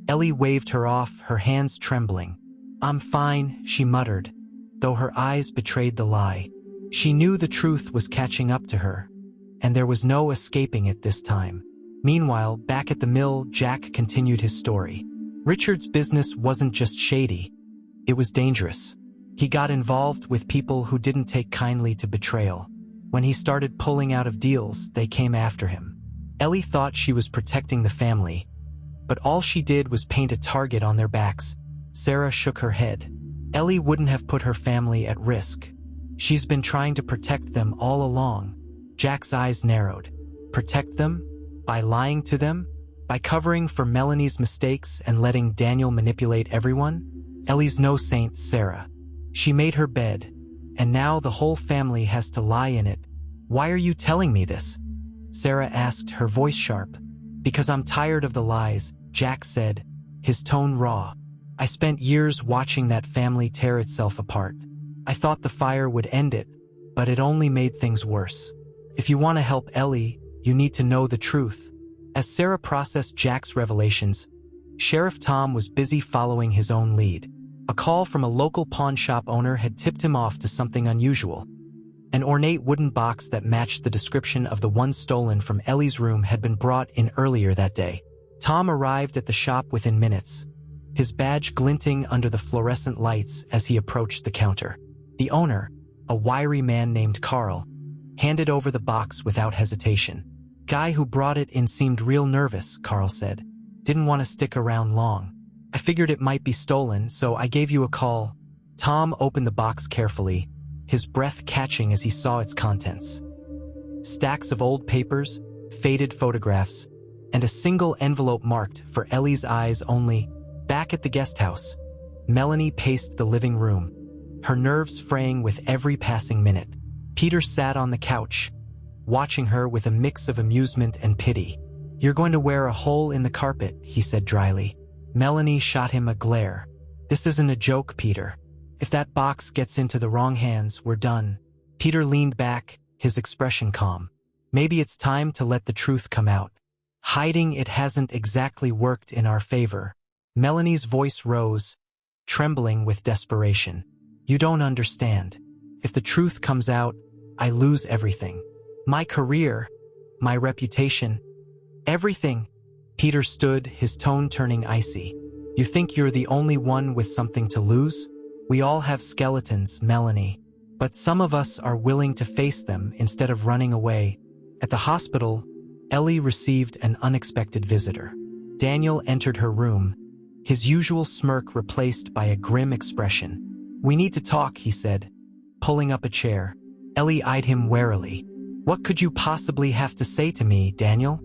Ellie waved her off, her hands trembling. "I'm fine," she muttered, though her eyes betrayed the lie. She knew the truth was catching up to her, and there was no escaping it this time. Meanwhile, back at the mill, Jack continued his story. Richard's business wasn't just shady, it was dangerous. He got involved with people who didn't take kindly to betrayal. When he started pulling out of deals, they came after him. Ellie thought she was protecting the family, but all she did was paint a target on their backs. Sarah shook her head. Ellie wouldn't have put her family at risk. She's been trying to protect them all along. Jack's eyes narrowed. Protect them? By lying to them? By covering for Melanie's mistakes and letting Daniel manipulate everyone? Ellie's no saint, Sarah. She made her bed, and now the whole family has to lie in it. "Why are you telling me this?" Sarah asked, her voice sharp. "Because I'm tired of the lies," Jack said, his tone raw. "I spent years watching that family tear itself apart. I thought the fire would end it, but it only made things worse. If you want to help Ellie, you need to know the truth." As Sarah processed Jack's revelations, Sheriff Tom was busy following his own lead. A call from a local pawn shop owner had tipped him off to something unusual. An ornate wooden box that matched the description of the one stolen from Ellie's room had been brought in earlier that day. Tom arrived at the shop within minutes, his badge glinting under the fluorescent lights as he approached the counter. The owner, a wiry man named Carl, handed over the box without hesitation. "Guy who brought it in seemed real nervous," Carl said. "Didn't want to stick around long. I figured it might be stolen, so I gave you a call." Tom opened the box carefully, his breath catching as he saw its contents. Stacks of old papers, faded photographs, and a single envelope marked for Ellie's eyes only. Back at the guest house, Melanie paced the living room, her nerves fraying with every passing minute. Peter sat on the couch, watching her with a mix of amusement and pity. "You're going to wear a hole in the carpet," he said dryly. Melanie shot him a glare. "This isn't a joke, Peter. If that box gets into the wrong hands, we're done." Peter leaned back, his expression calm. "Maybe it's time to let the truth come out. Hiding it hasn't exactly worked in our favor." Melanie's voice rose, trembling with desperation. "You don't understand. If the truth comes out, I lose everything. My career, my reputation, everything." Peter stood, his tone turning icy. "You think you're the only one with something to lose? We all have skeletons, Melanie. But some of us are willing to face them instead of running away." At the hospital, Ellie received an unexpected visitor. Daniel entered her room, his usual smirk replaced by a grim expression. "We need to talk," he said, pulling up a chair. Ellie eyed him warily. "What could you possibly have to say to me, Daniel?"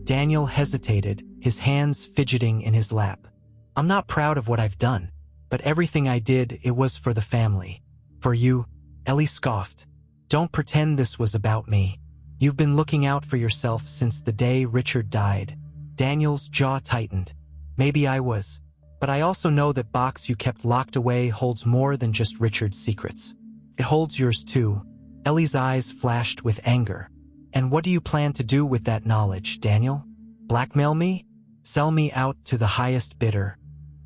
Daniel hesitated, his hands fidgeting in his lap. "I'm not proud of what I've done, but everything I did, it was for the family. For you," Ellie scoffed. "Don't pretend this was about me. You've been looking out for yourself since the day Richard died." Daniel's jaw tightened. "Maybe I was. But I also know that box you kept locked away holds more than just Richard's secrets. It holds yours too." Ellie's eyes flashed with anger. "And what do you plan to do with that knowledge, Daniel? Blackmail me? Sell me out to the highest bidder?"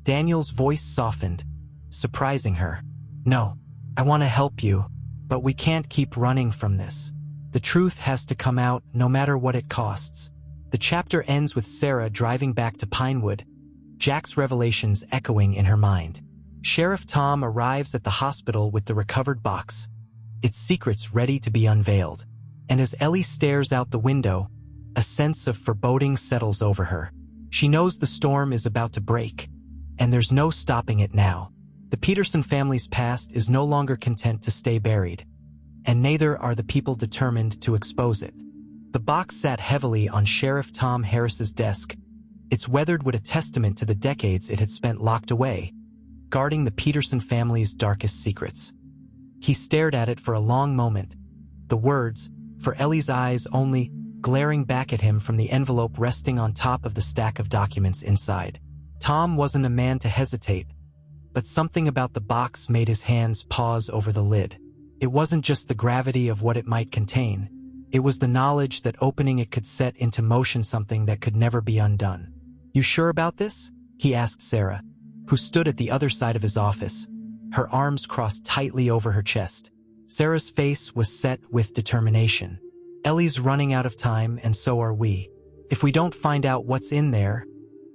Daniel's voice softened, surprising her. "No, I want to help you, but we can't keep running from this. The truth has to come out no matter what it costs." The chapter ends with Sarah driving back to Pinewood, Jack's revelations echoing in her mind. Sheriff Tom arrives at the hospital with the recovered box, its secrets ready to be unveiled. And as Ellie stares out the window, a sense of foreboding settles over her. She knows the storm is about to break, and there's no stopping it now. The Peterson family's past is no longer content to stay buried, and neither are the people determined to expose it. The box sat heavily on Sheriff Tom Harris's desk, its weathered wood a testament to the decades it had spent locked away, guarding the Peterson family's darkest secrets. He stared at it for a long moment, the words, "for Ellie's eyes only," glaring back at him from the envelope resting on top of the stack of documents inside. Tom wasn't a man to hesitate, but something about the box made his hands pause over the lid. It wasn't just the gravity of what it might contain. It was the knowledge that opening it could set into motion something that could never be undone. "You sure about this?" he asked Sarah, who stood at the other side of his office, her arms crossed tightly over her chest. Sarah's face was set with determination. "Ellie's running out of time, and so are we. If we don't find out what's in there,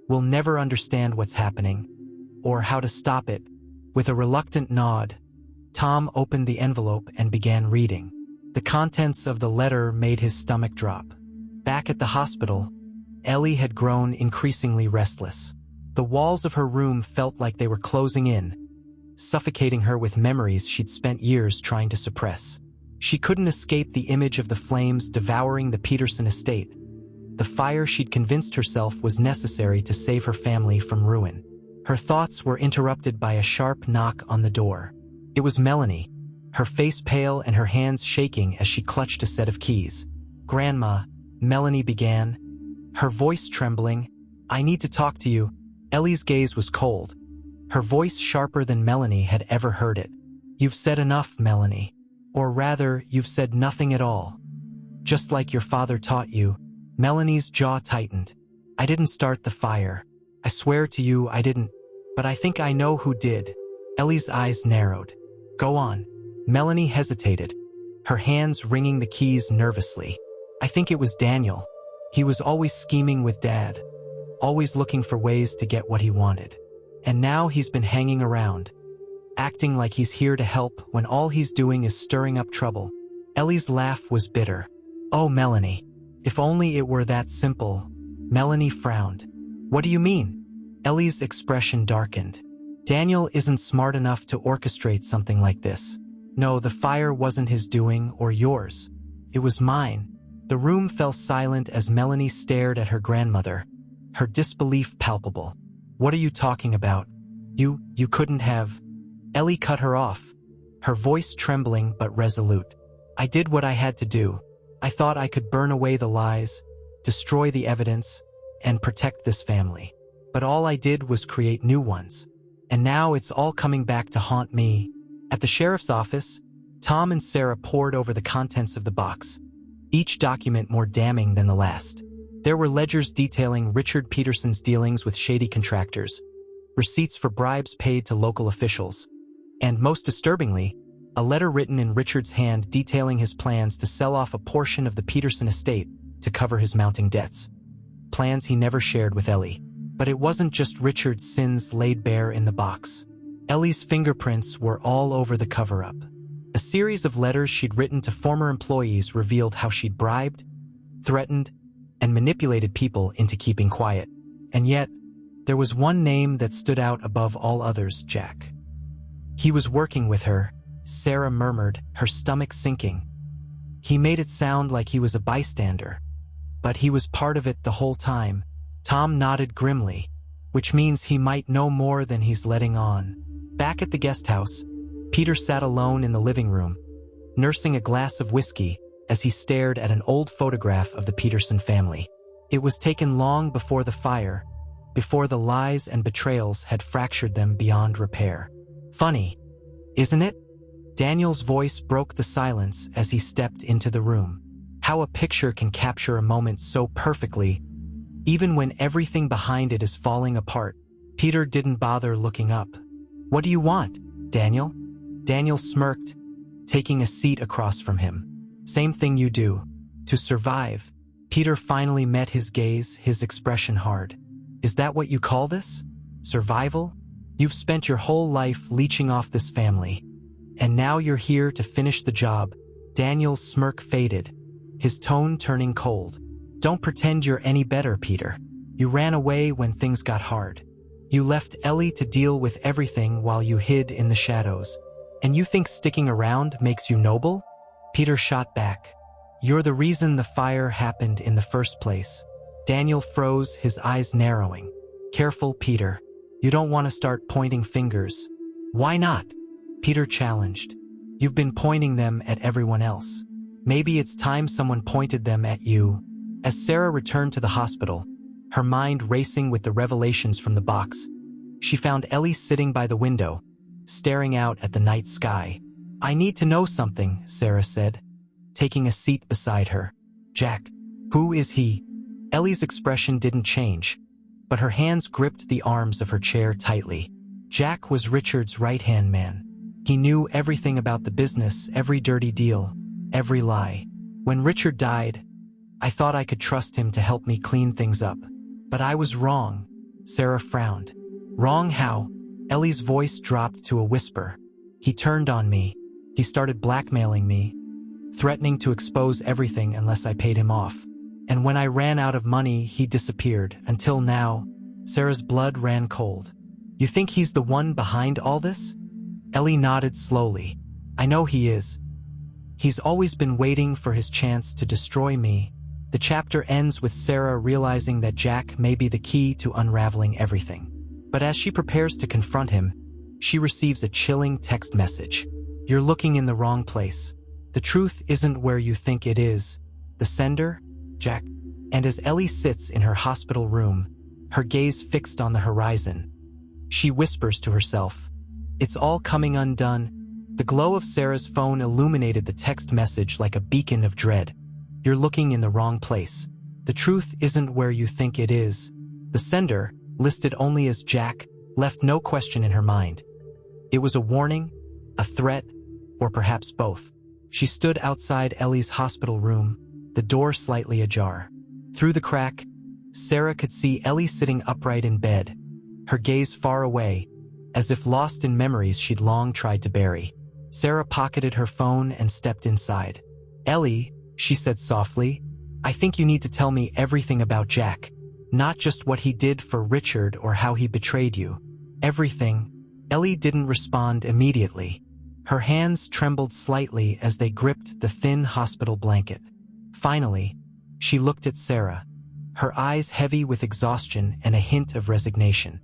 we'll never understand what's happening, or how to stop it." With a reluctant nod, Tom opened the envelope and began reading. The contents of the letter made his stomach drop. Back at the hospital, Ellie had grown increasingly restless. The walls of her room felt like they were closing in, suffocating her with memories she'd spent years trying to suppress. She couldn't escape the image of the flames devouring the Peterson estate, the fire she'd convinced herself was necessary to save her family from ruin. Her thoughts were interrupted by a sharp knock on the door. It was Melanie, her face pale and her hands shaking as she clutched a set of keys. "Grandma," Melanie began, her voice trembling, "I need to talk to you." Ellie's gaze was cold, her voice sharper than Melanie had ever heard it. "You've said enough, Melanie. Or rather, you've said nothing at all. Just like your father taught you." Melanie's jaw tightened. "I didn't start the fire. I swear to you I didn't. But I think I know who did." Ellie's eyes narrowed. "Go on." Melanie hesitated, her hands wringing the keys nervously. "I think it was Daniel. He was always scheming with Dad, always looking for ways to get what he wanted. And now he's been hanging around, acting like he's here to help when all he's doing is stirring up trouble." Ellie's laugh was bitter. "Oh, Melanie, if only it were that simple." Melanie frowned. "What do you mean?" Ellie's expression darkened. "Daniel isn't smart enough to orchestrate something like this. No, the fire wasn't his doing or yours. It was mine. The room fell silent as Melanie stared at her grandmother, her disbelief palpable. "What are you talking about? You couldn't have..." Ellie cut her off, her voice trembling but resolute. "I did what I had to do. I thought I could burn away the lies, destroy the evidence, and protect this family. But all I did was create new ones. And now it's all coming back to haunt me." At the sheriff's office, Tom and Sarah pored over the contents of the box, each document more damning than the last. There were ledgers detailing Richard Peterson's dealings with shady contractors, receipts for bribes paid to local officials, and most disturbingly, a letter written in Richard's hand detailing his plans to sell off a portion of the Peterson estate to cover his mounting debts. Plans he never shared with Ellie. But it wasn't just Richard's sins laid bare in the box. Ellie's fingerprints were all over the cover-up. A series of letters she'd written to former employees revealed how she'd bribed, threatened, and manipulated people into keeping quiet. And yet, there was one name that stood out above all others: Jack. He was working with her, Sarah murmured, her stomach sinking. He made it sound like he was a bystander, but he was part of it the whole time. Tom nodded grimly, which means he might know more than he's letting on. Back at the guest house, Peter sat alone in the living room, nursing a glass of whiskey as he stared at an old photograph of the Peterson family. It was taken long before the fire, before the lies and betrayals had fractured them beyond repair. "Funny, isn't it?" Daniel's voice broke the silence as he stepped into the room. How a picture can capture a moment so perfectly, even when everything behind it is falling apart. Peter didn't bother looking up. "What do you want, Daniel?" Daniel smirked, taking a seat across from him. "Same thing you do. To survive." Peter finally met his gaze, his expression hard. "Is that what you call this? Survival? You've spent your whole life leeching off this family, and now you're here to finish the job." Daniel's smirk faded, his tone turning cold. "Don't pretend you're any better, Peter. You ran away when things got hard. You left Ellie to deal with everything while you hid in the shadows. And you think sticking around makes you noble?" Peter shot back. "You're the reason the fire happened in the first place." Daniel froze, his eyes narrowing. "Careful, Peter. You don't want to start pointing fingers." "Why not?" Peter challenged. "You've been pointing them at everyone else. Maybe it's time someone pointed them at you." As Sarah returned to the hospital, her mind racing with the revelations from the box, she found Ellie sitting by the window, staring out at the night sky. "I need to know something," Sarah said, taking a seat beside her. "Jack, who is he?" Ellie's expression didn't change, but her hands gripped the arms of her chair tightly. Jack was Richard's right-hand man. He knew everything about the business, every dirty deal, every lie. "When Richard died, I thought I could trust him to help me clean things up. But I was wrong." Sarah frowned. "Wrong how?" Ellie's voice dropped to a whisper. "He turned on me. He started blackmailing me, threatening to expose everything unless I paid him off. And when I ran out of money, he disappeared, until now." Sarah's blood ran cold. "You think he's the one behind all this?" Ellie nodded slowly. "I know he is. He's always been waiting for his chance to destroy me." The chapter ends with Sarah realizing that Jack may be the key to unraveling everything. But as she prepares to confront him, she receives a chilling text message. "You're looking in the wrong place. The truth isn't where you think it is. The sender, Jack." And as Ellie sits in her hospital room, her gaze fixed on the horizon, she whispers to herself, "It's all coming undone." The glow of Sarah's phone illuminated the text message like a beacon of dread. "You're looking in the wrong place. The truth isn't where you think it is." The sender, listed only as Jack, left no question in her mind. It was a warning, a threat, or perhaps both. She stood outside Ellie's hospital room, the door slightly ajar. Through the crack, Sarah could see Ellie sitting upright in bed, her gaze far away, as if lost in memories she'd long tried to bury. Sarah pocketed her phone and stepped inside. "Ellie," she said softly, "I think you need to tell me everything about Jack. Not just what he did for Richard or how he betrayed you. Everything." Ellie didn't respond immediately. Her hands trembled slightly as they gripped the thin hospital blanket. Finally, she looked at Sarah, her eyes heavy with exhaustion and a hint of resignation.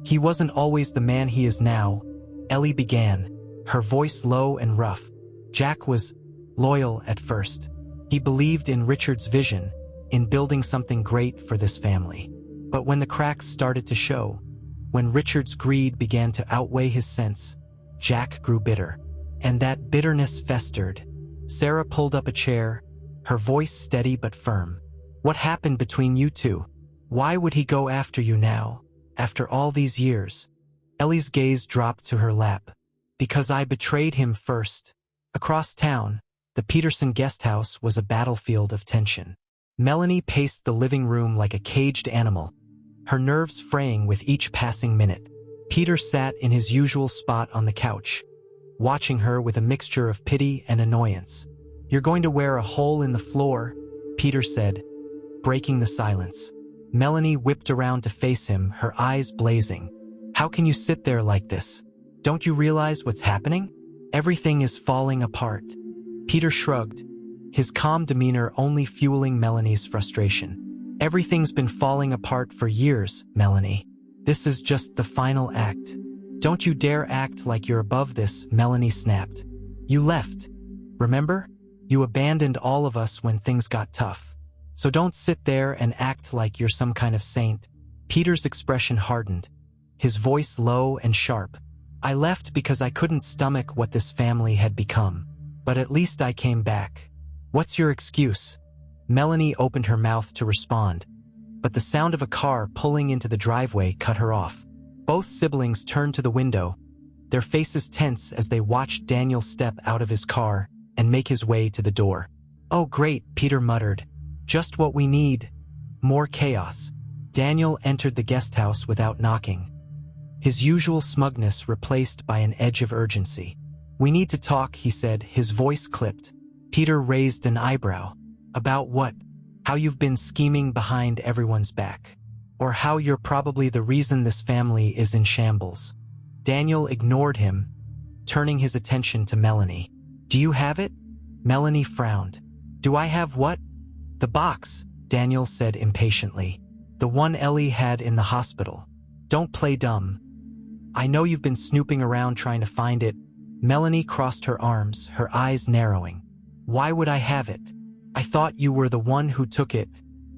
"He wasn't always the man he is now," Ellie began, her voice low and rough. "Jack was loyal at first. He believed in Richard's vision, in building something great for this family. But when the cracks started to show, when Richard's greed began to outweigh his sense, Jack grew bitter. And that bitterness festered." Sarah pulled up a chair, her voice steady but firm. "What happened between you two? Why would he go after you now, after all these years?" Ellie's gaze dropped to her lap. "Because I betrayed him first." Across town, the Peterson guest house was a battlefield of tension. Melanie paced the living room like a caged animal, her nerves fraying with each passing minute. Peter sat in his usual spot on the couch, watching her with a mixture of pity and annoyance. "You're going to wear a hole in the floor," Peter said, breaking the silence. Melanie whipped around to face him, her eyes blazing. "How can you sit there like this? Don't you realize what's happening? Everything is falling apart." Peter shrugged, his calm demeanor only fueling Melanie's frustration. "Everything's been falling apart for years, Melanie. This is just the final act. Don't you dare act like you're above this," Melanie snapped. "You left, remember? You abandoned all of us when things got tough. So don't sit there and act like you're some kind of saint." Peter's expression hardened, his voice low and sharp. "I left because I couldn't stomach what this family had become. But at least I came back. What's your excuse?" Melanie opened her mouth to respond, but the sound of a car pulling into the driveway cut her off. Both siblings turned to the window, their faces tense as they watched Daniel step out of his car and make his way to the door. "Oh great," Peter muttered. "Just what we need. More chaos." Daniel entered the guest house without knocking, his usual smugness replaced by an edge of urgency. "We need to talk," he said, his voice clipped. Peter raised an eyebrow. "About what? How you've been scheming behind everyone's back? Or how you're probably the reason this family is in shambles?" Daniel ignored him, turning his attention to Melanie. "Do you have it?" Melanie frowned. "Do I have what?" "The box," Daniel said impatiently. "The one Ellie had in the hospital. Don't play dumb. I know you've been snooping around trying to find it." Melanie crossed her arms, her eyes narrowing. "Why would I have it? I thought you were the one who took it."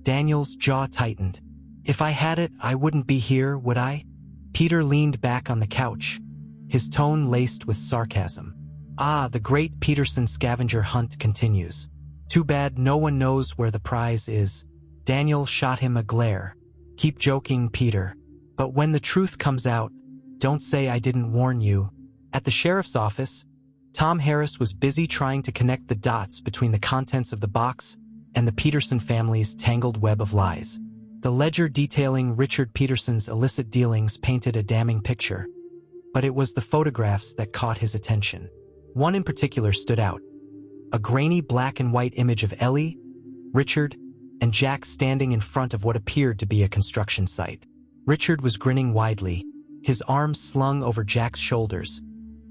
Daniel's jaw tightened. "If I had it, I wouldn't be here, would I?" Peter leaned back on the couch, his tone laced with sarcasm. "Ah, the great Peterson scavenger hunt continues. Too bad no one knows where the prize is." Daniel shot him a glare. "Keep joking, Peter. But when the truth comes out, don't say I didn't warn you." At the sheriff's office, Tom Harris was busy trying to connect the dots between the contents of the box and the Peterson family's tangled web of lies. The ledger detailing Richard Peterson's illicit dealings painted a damning picture, but it was the photographs that caught his attention. One in particular stood out: a grainy black and white image of Ellie, Richard, and Jack standing in front of what appeared to be a construction site. Richard was grinning widely, his arms slung over Jack's shoulders,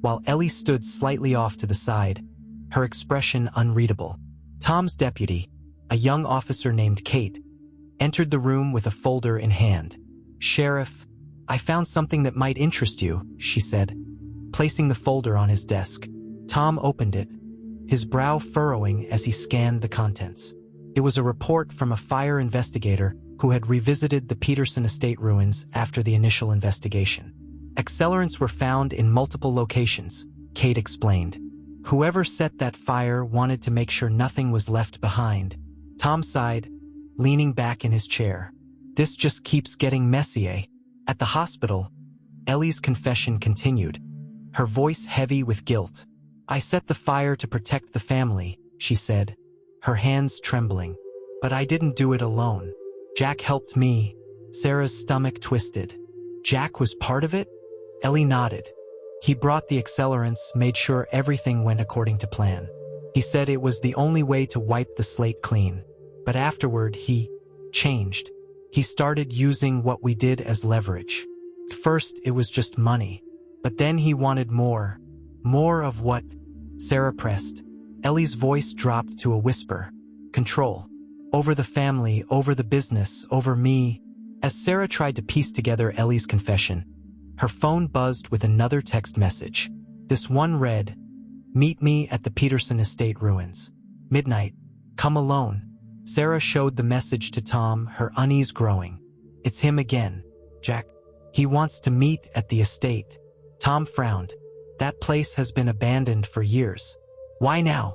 while Ellie stood slightly off to the side, her expression unreadable. Tom's deputy, a young officer named Kate, entered the room with a folder in hand. "Sheriff, I found something that might interest you," she said, placing the folder on his desk. Tom opened it, his brow furrowing as he scanned the contents. It was a report from a fire investigator who had revisited the Peterson estate ruins after the initial investigation. "Accelerants were found in multiple locations," Kate explained. "Whoever set that fire wanted to make sure nothing was left behind." Tom sighed, leaning back in his chair. "This just keeps getting messy, eh?" At the hospital, Ellie's confession continued, her voice heavy with guilt. "I set the fire to protect the family," she said, her hands trembling. "But I didn't do it alone. Jack helped me." Sarah's stomach twisted. "Jack was part of it?" Ellie nodded. "He brought the accelerants, made sure everything went according to plan. He said it was the only way to wipe the slate clean. But afterward, he changed. He started using what we did as leverage. At first, it was just money. But then he wanted more. More of what?" Sarah pressed. Ellie's voice dropped to a whisper. control. Over the family, over the business, over me. As Sarah tried to piece together Ellie's confession, her phone buzzed with another text message. This one read, "Meet me at the Peterson Estate ruins. Midnight. Come alone." Sarah showed the message to Tom, her unease growing. "It's him again, Jack. He wants to meet at the estate." Tom frowned. "That place has been abandoned for years. Why now?"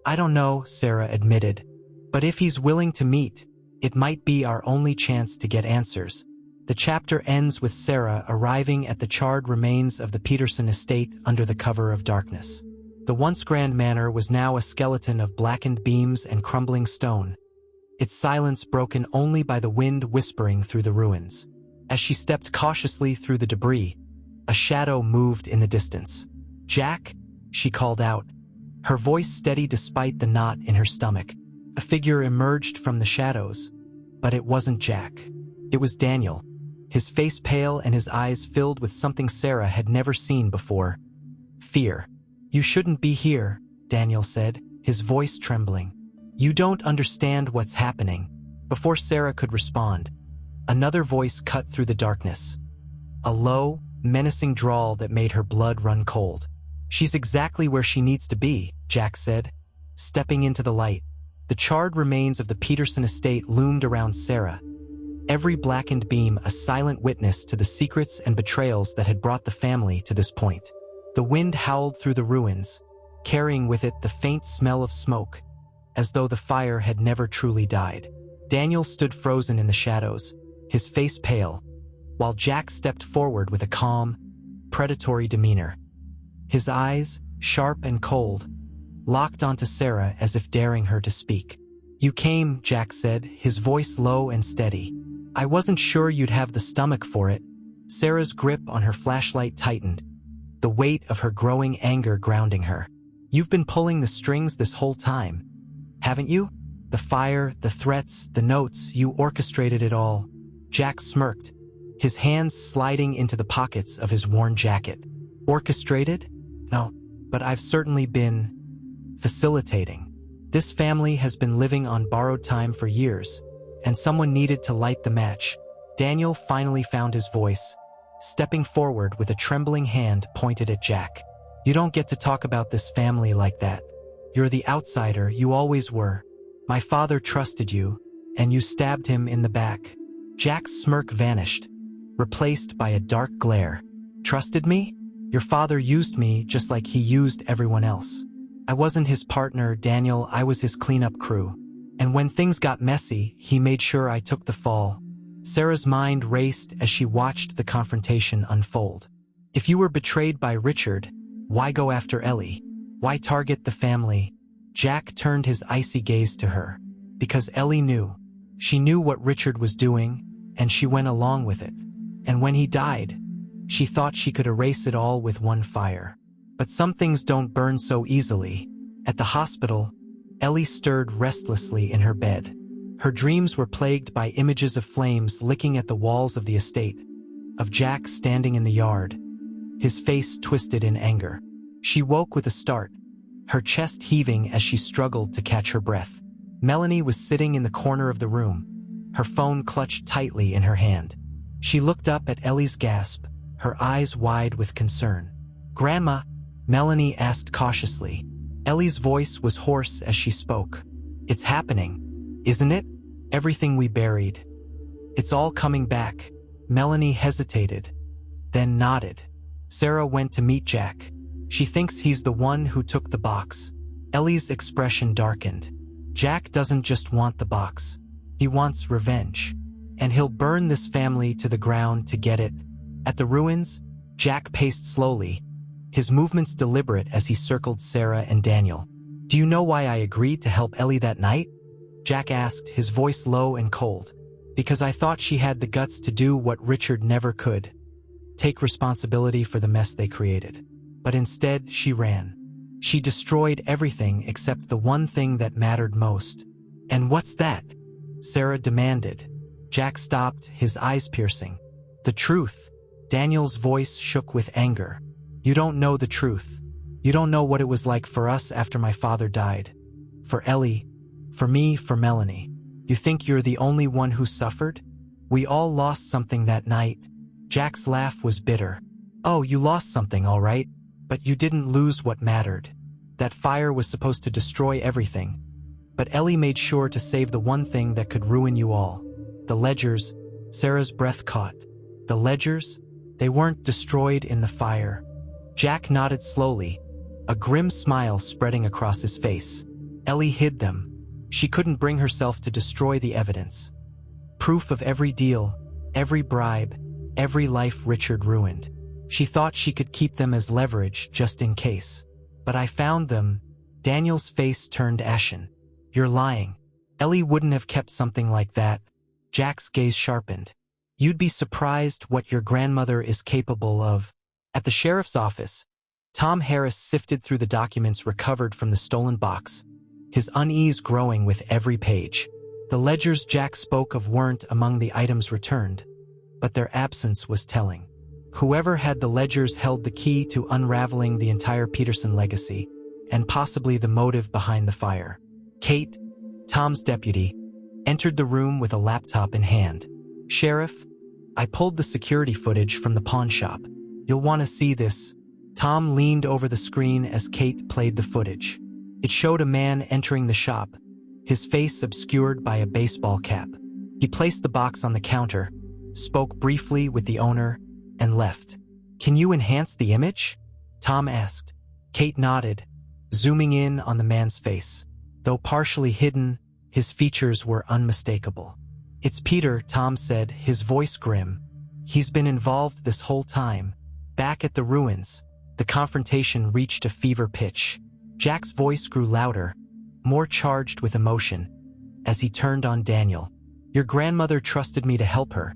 "I don't know," Sarah admitted. "But if he's willing to meet, it might be our only chance to get answers." The chapter ends with Sarah arriving at the charred remains of the Peterson estate under the cover of darkness. The once grand manor was now a skeleton of blackened beams and crumbling stone, its silence broken only by the wind whispering through the ruins. As she stepped cautiously through the debris, a shadow moved in the distance. "Jack?" she called out, her voice steady despite the knot in her stomach. A figure emerged from the shadows, but it wasn't Jack. It was Daniel, his face pale and his eyes filled with something Sarah had never seen before. Fear. "You shouldn't be here," Daniel said, his voice trembling. "You don't understand what's happening." Before Sarah could respond, another voice cut through the darkness. A low, menacing drawl that made her blood run cold. "She's exactly where she needs to be," Jack said, stepping into the light. The charred remains of the Peterson estate loomed around Sarah, every blackened beam a silent witness to the secrets and betrayals that had brought the family to this point. The wind howled through the ruins, carrying with it the faint smell of smoke, as though the fire had never truly died. Daniel stood frozen in the shadows, his face pale, while Jack stepped forward with a calm, predatory demeanor. His eyes, sharp and cold, locked onto Sarah as if daring her to speak. "You came," Jack said, his voice low and steady. "I wasn't sure you'd have the stomach for it." Sarah's grip on her flashlight tightened, the weight of her growing anger grounding her. "You've been pulling the strings this whole time, haven't you? The fire, the threats, the notes, you orchestrated it all." Jack smirked, his hands sliding into the pockets of his worn jacket. "Orchestrated? No, but I've certainly been facilitating. This family has been living on borrowed time for years, and someone needed to light the match." Daniel finally found his voice, stepping forward with a trembling hand pointed at Jack. "You don't get to talk about this family like that. You're the outsider, you always were. My father trusted you, and you stabbed him in the back." Jack's smirk vanished, replaced by a dark glare. "Trusted me? Your father used me just like he used everyone else. I wasn't his partner, Daniel, I was his cleanup crew. And when things got messy, he made sure I took the fall." Sarah's mind raced as she watched the confrontation unfold. If you were betrayed by Richard, why go after Ellie? Why target the family? Jack turned his icy gaze to her. Because Ellie knew. She knew what Richard was doing, and she went along with it. And when he died, she thought she could erase it all with one fire. But some things don't burn so easily. At the hospital, Ellie stirred restlessly in her bed. Her dreams were plagued by images of flames licking at the walls of the estate, of Jack standing in the yard, his face twisted in anger. She woke with a start, her chest heaving as she struggled to catch her breath. Melanie was sitting in the corner of the room, her phone clutched tightly in her hand. She looked up at Ellie's gasp, her eyes wide with concern. "Grandma," Melanie asked cautiously. Ellie's voice was hoarse as she spoke. "It's happening, isn't it? Everything we buried. It's all coming back." Melanie hesitated, then nodded. Sarah went to meet Jack. "She thinks he's the one who took the box." Ellie's expression darkened. "Jack doesn't just want the box. He wants revenge. And he'll burn this family to the ground to get it." At the ruins, Jack paced slowly, his movements deliberate as he circled Sarah and Daniel. "Do you know why I agreed to help Ellie that night?" Jack asked, his voice low and cold. "Because I thought she had the guts to do what Richard never could. Take responsibility for the mess they created. But instead, she ran. She destroyed everything except the one thing that mattered most." "And what's that?" Sarah demanded. Jack stopped, his eyes piercing. "The truth." Daniel's voice shook with anger. "You don't know the truth. You don't know what it was like for us after my father died. For Ellie. For me, for Melanie. You think you're the only one who suffered? We all lost something that night. Jack's laugh was bitter. Oh, you lost something, all right. But you didn't lose what mattered. That fire was supposed to destroy everything. But Ellie made sure to save the one thing that could ruin you all. The ledgers. Sarah's breath caught. The ledgers? They weren't destroyed in the fire. Jack nodded slowly, a grim smile spreading across his face. Ellie hid them. She couldn't bring herself to destroy the evidence. Proof of every deal, every bribe, every life Richard ruined. She thought she could keep them as leverage just in case. But I found them. Daniel's face turned ashen. You're lying. Ellie wouldn't have kept something like that. Jack's gaze sharpened. You'd be surprised what your grandmother is capable of. At the sheriff's office, Tom Harris sifted through the documents recovered from the stolen box, his unease growing with every page. The ledgers Jack spoke of weren't among the items returned, but their absence was telling. Whoever had the ledgers held the key to unraveling the entire Peterson legacy, and possibly the motive behind the fire. Kate, Tom's deputy, entered the room with a laptop in hand. Sheriff, I pulled the security footage from the pawn shop. You'll want to see this. Tom leaned over the screen as Kate played the footage. It showed a man entering the shop, his face obscured by a baseball cap. He placed the box on the counter, spoke briefly with the owner, and left. Can you enhance the image? Tom asked. Kate nodded, zooming in on the man's face. Though partially hidden, his features were unmistakable. It's Peter, Tom said, his voice grim. He's been involved this whole time. Back at the ruins, the confrontation reached a fever pitch. Jack's voice grew louder, more charged with emotion, as he turned on Daniel. Your grandmother trusted me to help her,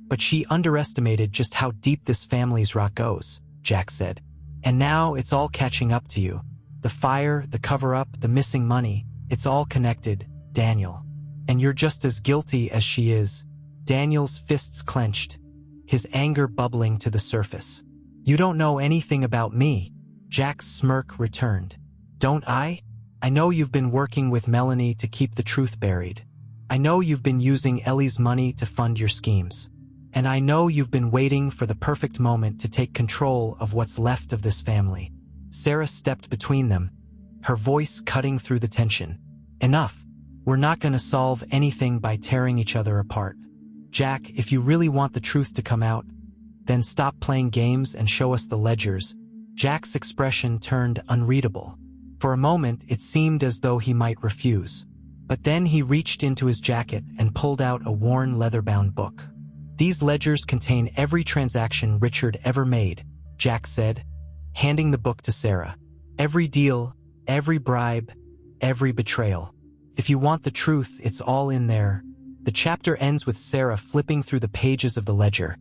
but she underestimated just how deep this family's rot goes, Jack said. And now it's all catching up to you. The fire, the cover-up, the missing money, it's all connected, Daniel. And you're just as guilty as she is. Daniel's fists clenched, his anger bubbling to the surface. You don't know anything about me. Jack's smirk returned. Don't I? I know you've been working with Melanie to keep the truth buried. I know you've been using Ellie's money to fund your schemes. And I know you've been waiting for the perfect moment to take control of what's left of this family. Sarah stepped between them, her voice cutting through the tension. Enough. We're not going to solve anything by tearing each other apart. Jack, if you really want the truth to come out, then stop playing games and show us the ledgers. Jack's expression turned unreadable. For a moment, it seemed as though he might refuse. But then he reached into his jacket and pulled out a worn leather-bound book. These ledgers contain every transaction Richard ever made, Jack said, handing the book to Sarah. Every deal, every bribe, every betrayal. If you want the truth, it's all in there. The chapter ends with Sarah flipping through the pages of the ledger,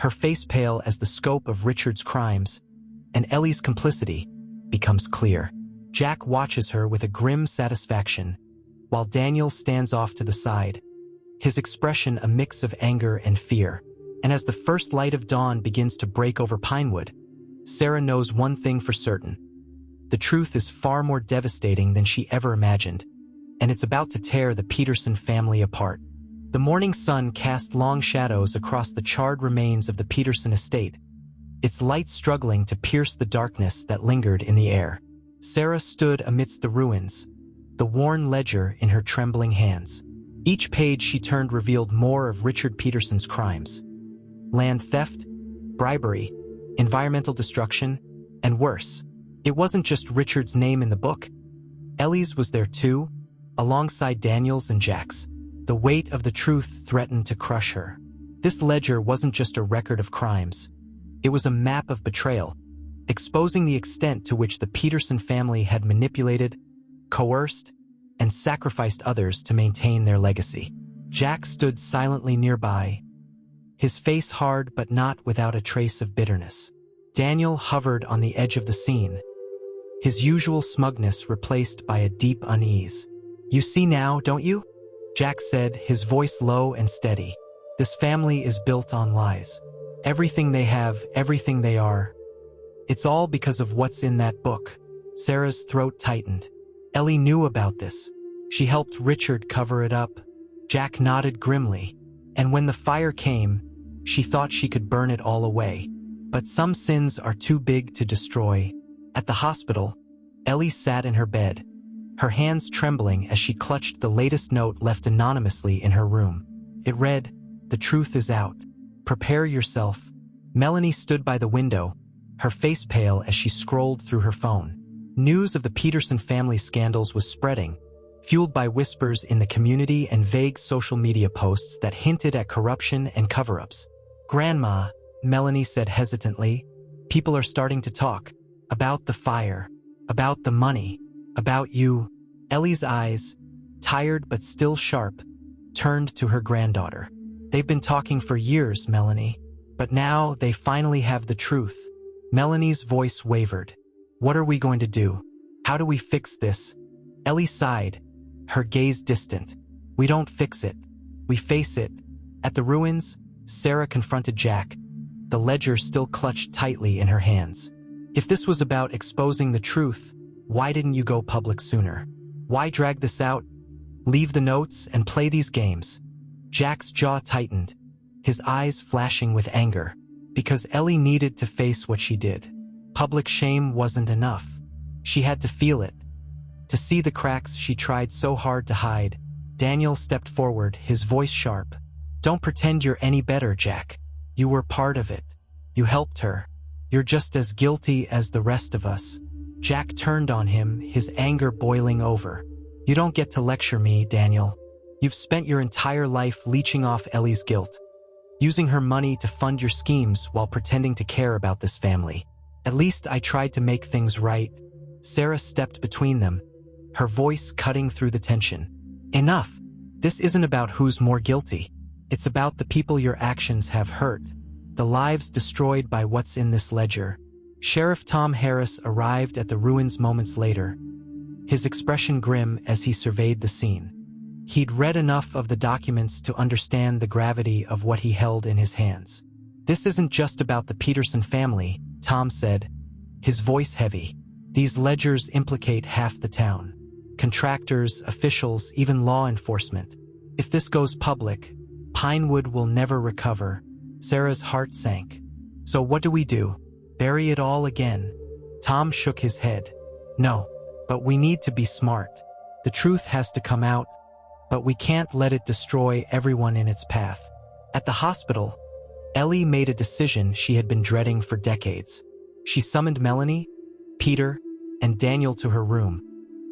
her face pale as the scope of Richard's crimes and Ellie's complicity becomes clear. Jack watches her with a grim satisfaction, while Daniel stands off to the side, his expression a mix of anger and fear. And as the first light of dawn begins to break over Pinewood, Sarah knows one thing for certain. The truth is far more devastating than she ever imagined, and it's about to tear the Peterson family apart. The morning sun cast long shadows across the charred remains of the Peterson estate, its light struggling to pierce the darkness that lingered in the air. Sarah stood amidst the ruins, the worn ledger in her trembling hands. Each page she turned revealed more of Richard Peterson's crimes. Land theft, bribery, environmental destruction, and worse. It wasn't just Richard's name in the book. Ellie's was there too, alongside Daniel's and Jack's. The weight of the truth threatened to crush her. This ledger wasn't just a record of crimes. It was a map of betrayal, exposing the extent to which the Peterson family had manipulated, coerced, and sacrificed others to maintain their legacy. Jack stood silently nearby, his face hard but not without a trace of bitterness. Daniel hovered on the edge of the scene, his usual smugness replaced by a deep unease. You see now, don't you? Jack said, his voice low and steady. This family is built on lies. Everything they have, everything they are. It's all because of what's in that book. Sarah's throat tightened. Ellie knew about this. She helped Richard cover it up. Jack nodded grimly. And when the fire came, she thought she could burn it all away. But some sins are too big to destroy. At the hospital, Ellie sat in her bed, her hands trembling as she clutched the latest note left anonymously in her room. It read, "The truth is out. Prepare yourself." Melanie stood by the window, her face pale as she scrolled through her phone. News of the Peterson family scandals was spreading, fueled by whispers in the community and vague social media posts that hinted at corruption and cover-ups. "Grandma," Melanie said hesitantly, "people are starting to talk. About the fire. About the money. About you." Ellie's eyes, tired but still sharp, turned to her granddaughter. "They've been talking for years, Melanie. But now they finally have the truth." Melanie's voice wavered. "What are we going to do? How do we fix this?" Ellie sighed, her gaze distant. "We don't fix it. We face it." At the ruins, Sarah confronted Jack, the ledger still clutched tightly in her hands. "If this was about exposing the truth, why didn't you go public sooner? Why drag this out? Leave the notes and play these games." Jack's jaw tightened, his eyes flashing with anger, because Ellie needed to face what she did. Public shame wasn't enough. She had to feel it, to see the cracks she tried so hard to hide. Daniel stepped forward, his voice sharp. "Don't pretend you're any better, Jack. You were part of it. You helped her. You're just as guilty as the rest of us." Jack turned on him, his anger boiling over. "You don't get to lecture me, Daniel. You've spent your entire life leeching off Ellie's guilt, using her money to fund your schemes while pretending to care about this family. At least I tried to make things right." Sarah stepped between them, her voice cutting through the tension. "Enough. This isn't about who's more guilty. It's about the people your actions have hurt, the lives destroyed by what's in this ledger." Sheriff Tom Harris arrived at the ruins moments later, his expression grim as he surveyed the scene. He'd read enough of the documents to understand the gravity of what he held in his hands. "This isn't just about the Peterson family," Tom said, his voice heavy. "These ledgers implicate half the town. Contractors, officials, even law enforcement. If this goes public, Pinewood will never recover." Sarah's heart sank. "So what do we do? Bury it all again?" Tom shook his head. "No, but we need to be smart. The truth has to come out, but we can't let it destroy everyone in its path." At the hospital, Ellie made a decision she had been dreading for decades. She summoned Melanie, Peter, and Daniel to her room,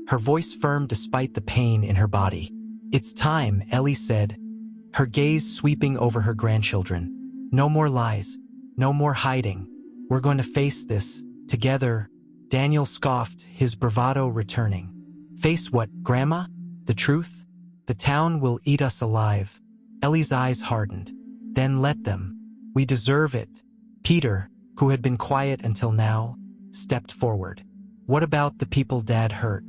her voice firm despite the pain in her body. "It's time," Ellie said, her gaze sweeping over her grandchildren. "No more lies. No more hiding. We're going to face this, together." Daniel scoffed, his bravado returning. "Face what, Grandma? The truth? The town will eat us alive." Ellie's eyes hardened. "Then let them. We deserve it." Peter, who had been quiet until now, stepped forward. "What about the people Dad hurt?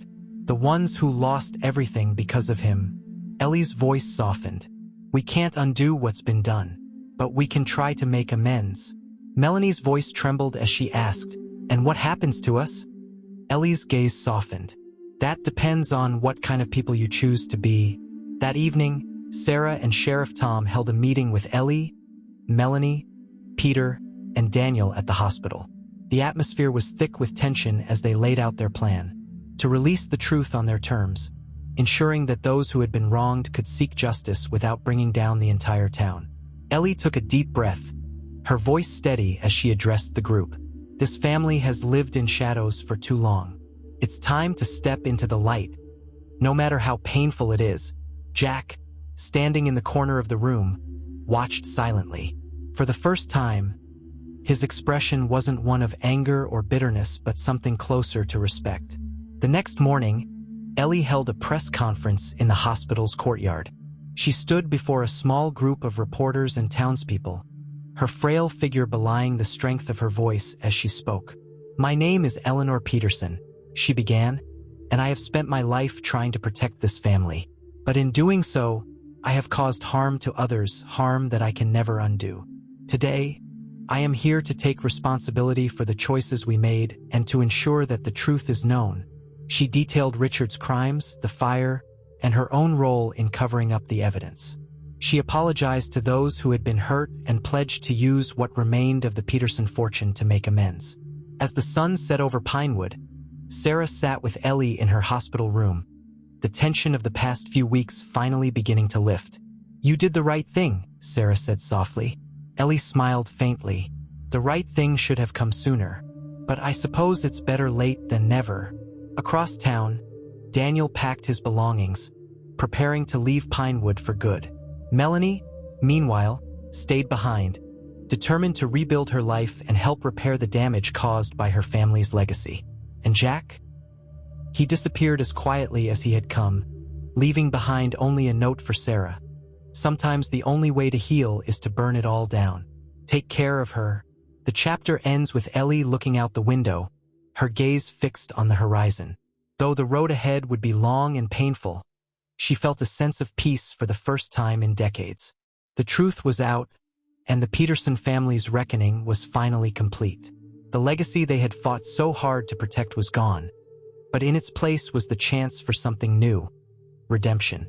The ones who lost everything because of him?" Ellie's voice softened. "We can't undo what's been done, but we can try to make amends." Melanie's voice trembled as she asked, "And what happens to us?" Ellie's gaze softened. "That depends on what kind of people you choose to be." That evening, Sarah and Sheriff Tom held a meeting with Ellie, Melanie, Peter, and Daniel at the hospital. The atmosphere was thick with tension as they laid out their plan to release the truth on their terms, ensuring that those who had been wronged could seek justice without bringing down the entire town. Ellie took a deep breath, her voice steady as she addressed the group. "This family has lived in shadows for too long. It's time to step into the light, no matter how painful it is." Jack, standing in the corner of the room, watched silently. For the first time, his expression wasn't one of anger or bitterness but something closer to respect. The next morning, Ellie held a press conference in the hospital's courtyard. She stood before a small group of reporters and townspeople, her frail figure belying the strength of her voice as she spoke. "My name is Eleanor Peterson," she began, "and I have spent my life trying to protect this family. But in doing so, I have caused harm to others, harm that I can never undo. Today, I am here to take responsibility for the choices we made and to ensure that the truth is known." She detailed Richard's crimes, the fire, and her own role in covering up the evidence. She apologized to those who had been hurt and pledged to use what remained of the Peterson fortune to make amends. As the sun set over Pinewood, Sarah sat with Ellie in her hospital room, the tension of the past few weeks finally beginning to lift. "You did the right thing," Sarah said softly. Ellie smiled faintly. "The right thing should have come sooner, but I suppose it's better late than never." Across town, Daniel packed his belongings, preparing to leave Pinewood for good. Melanie, meanwhile, stayed behind, determined to rebuild her life and help repair the damage caused by her family's legacy. And Jack? He disappeared as quietly as he had come, leaving behind only a note for Sarah. "Sometimes the only way to heal is to burn it all down. Take care of her." The chapter ends with Ellie looking out the window, her gaze fixed on the horizon. Though the road ahead would be long and painful, she felt a sense of peace for the first time in decades. The truth was out, and the Peterson family's reckoning was finally complete. The legacy they had fought so hard to protect was gone, but in its place was the chance for something new: redemption.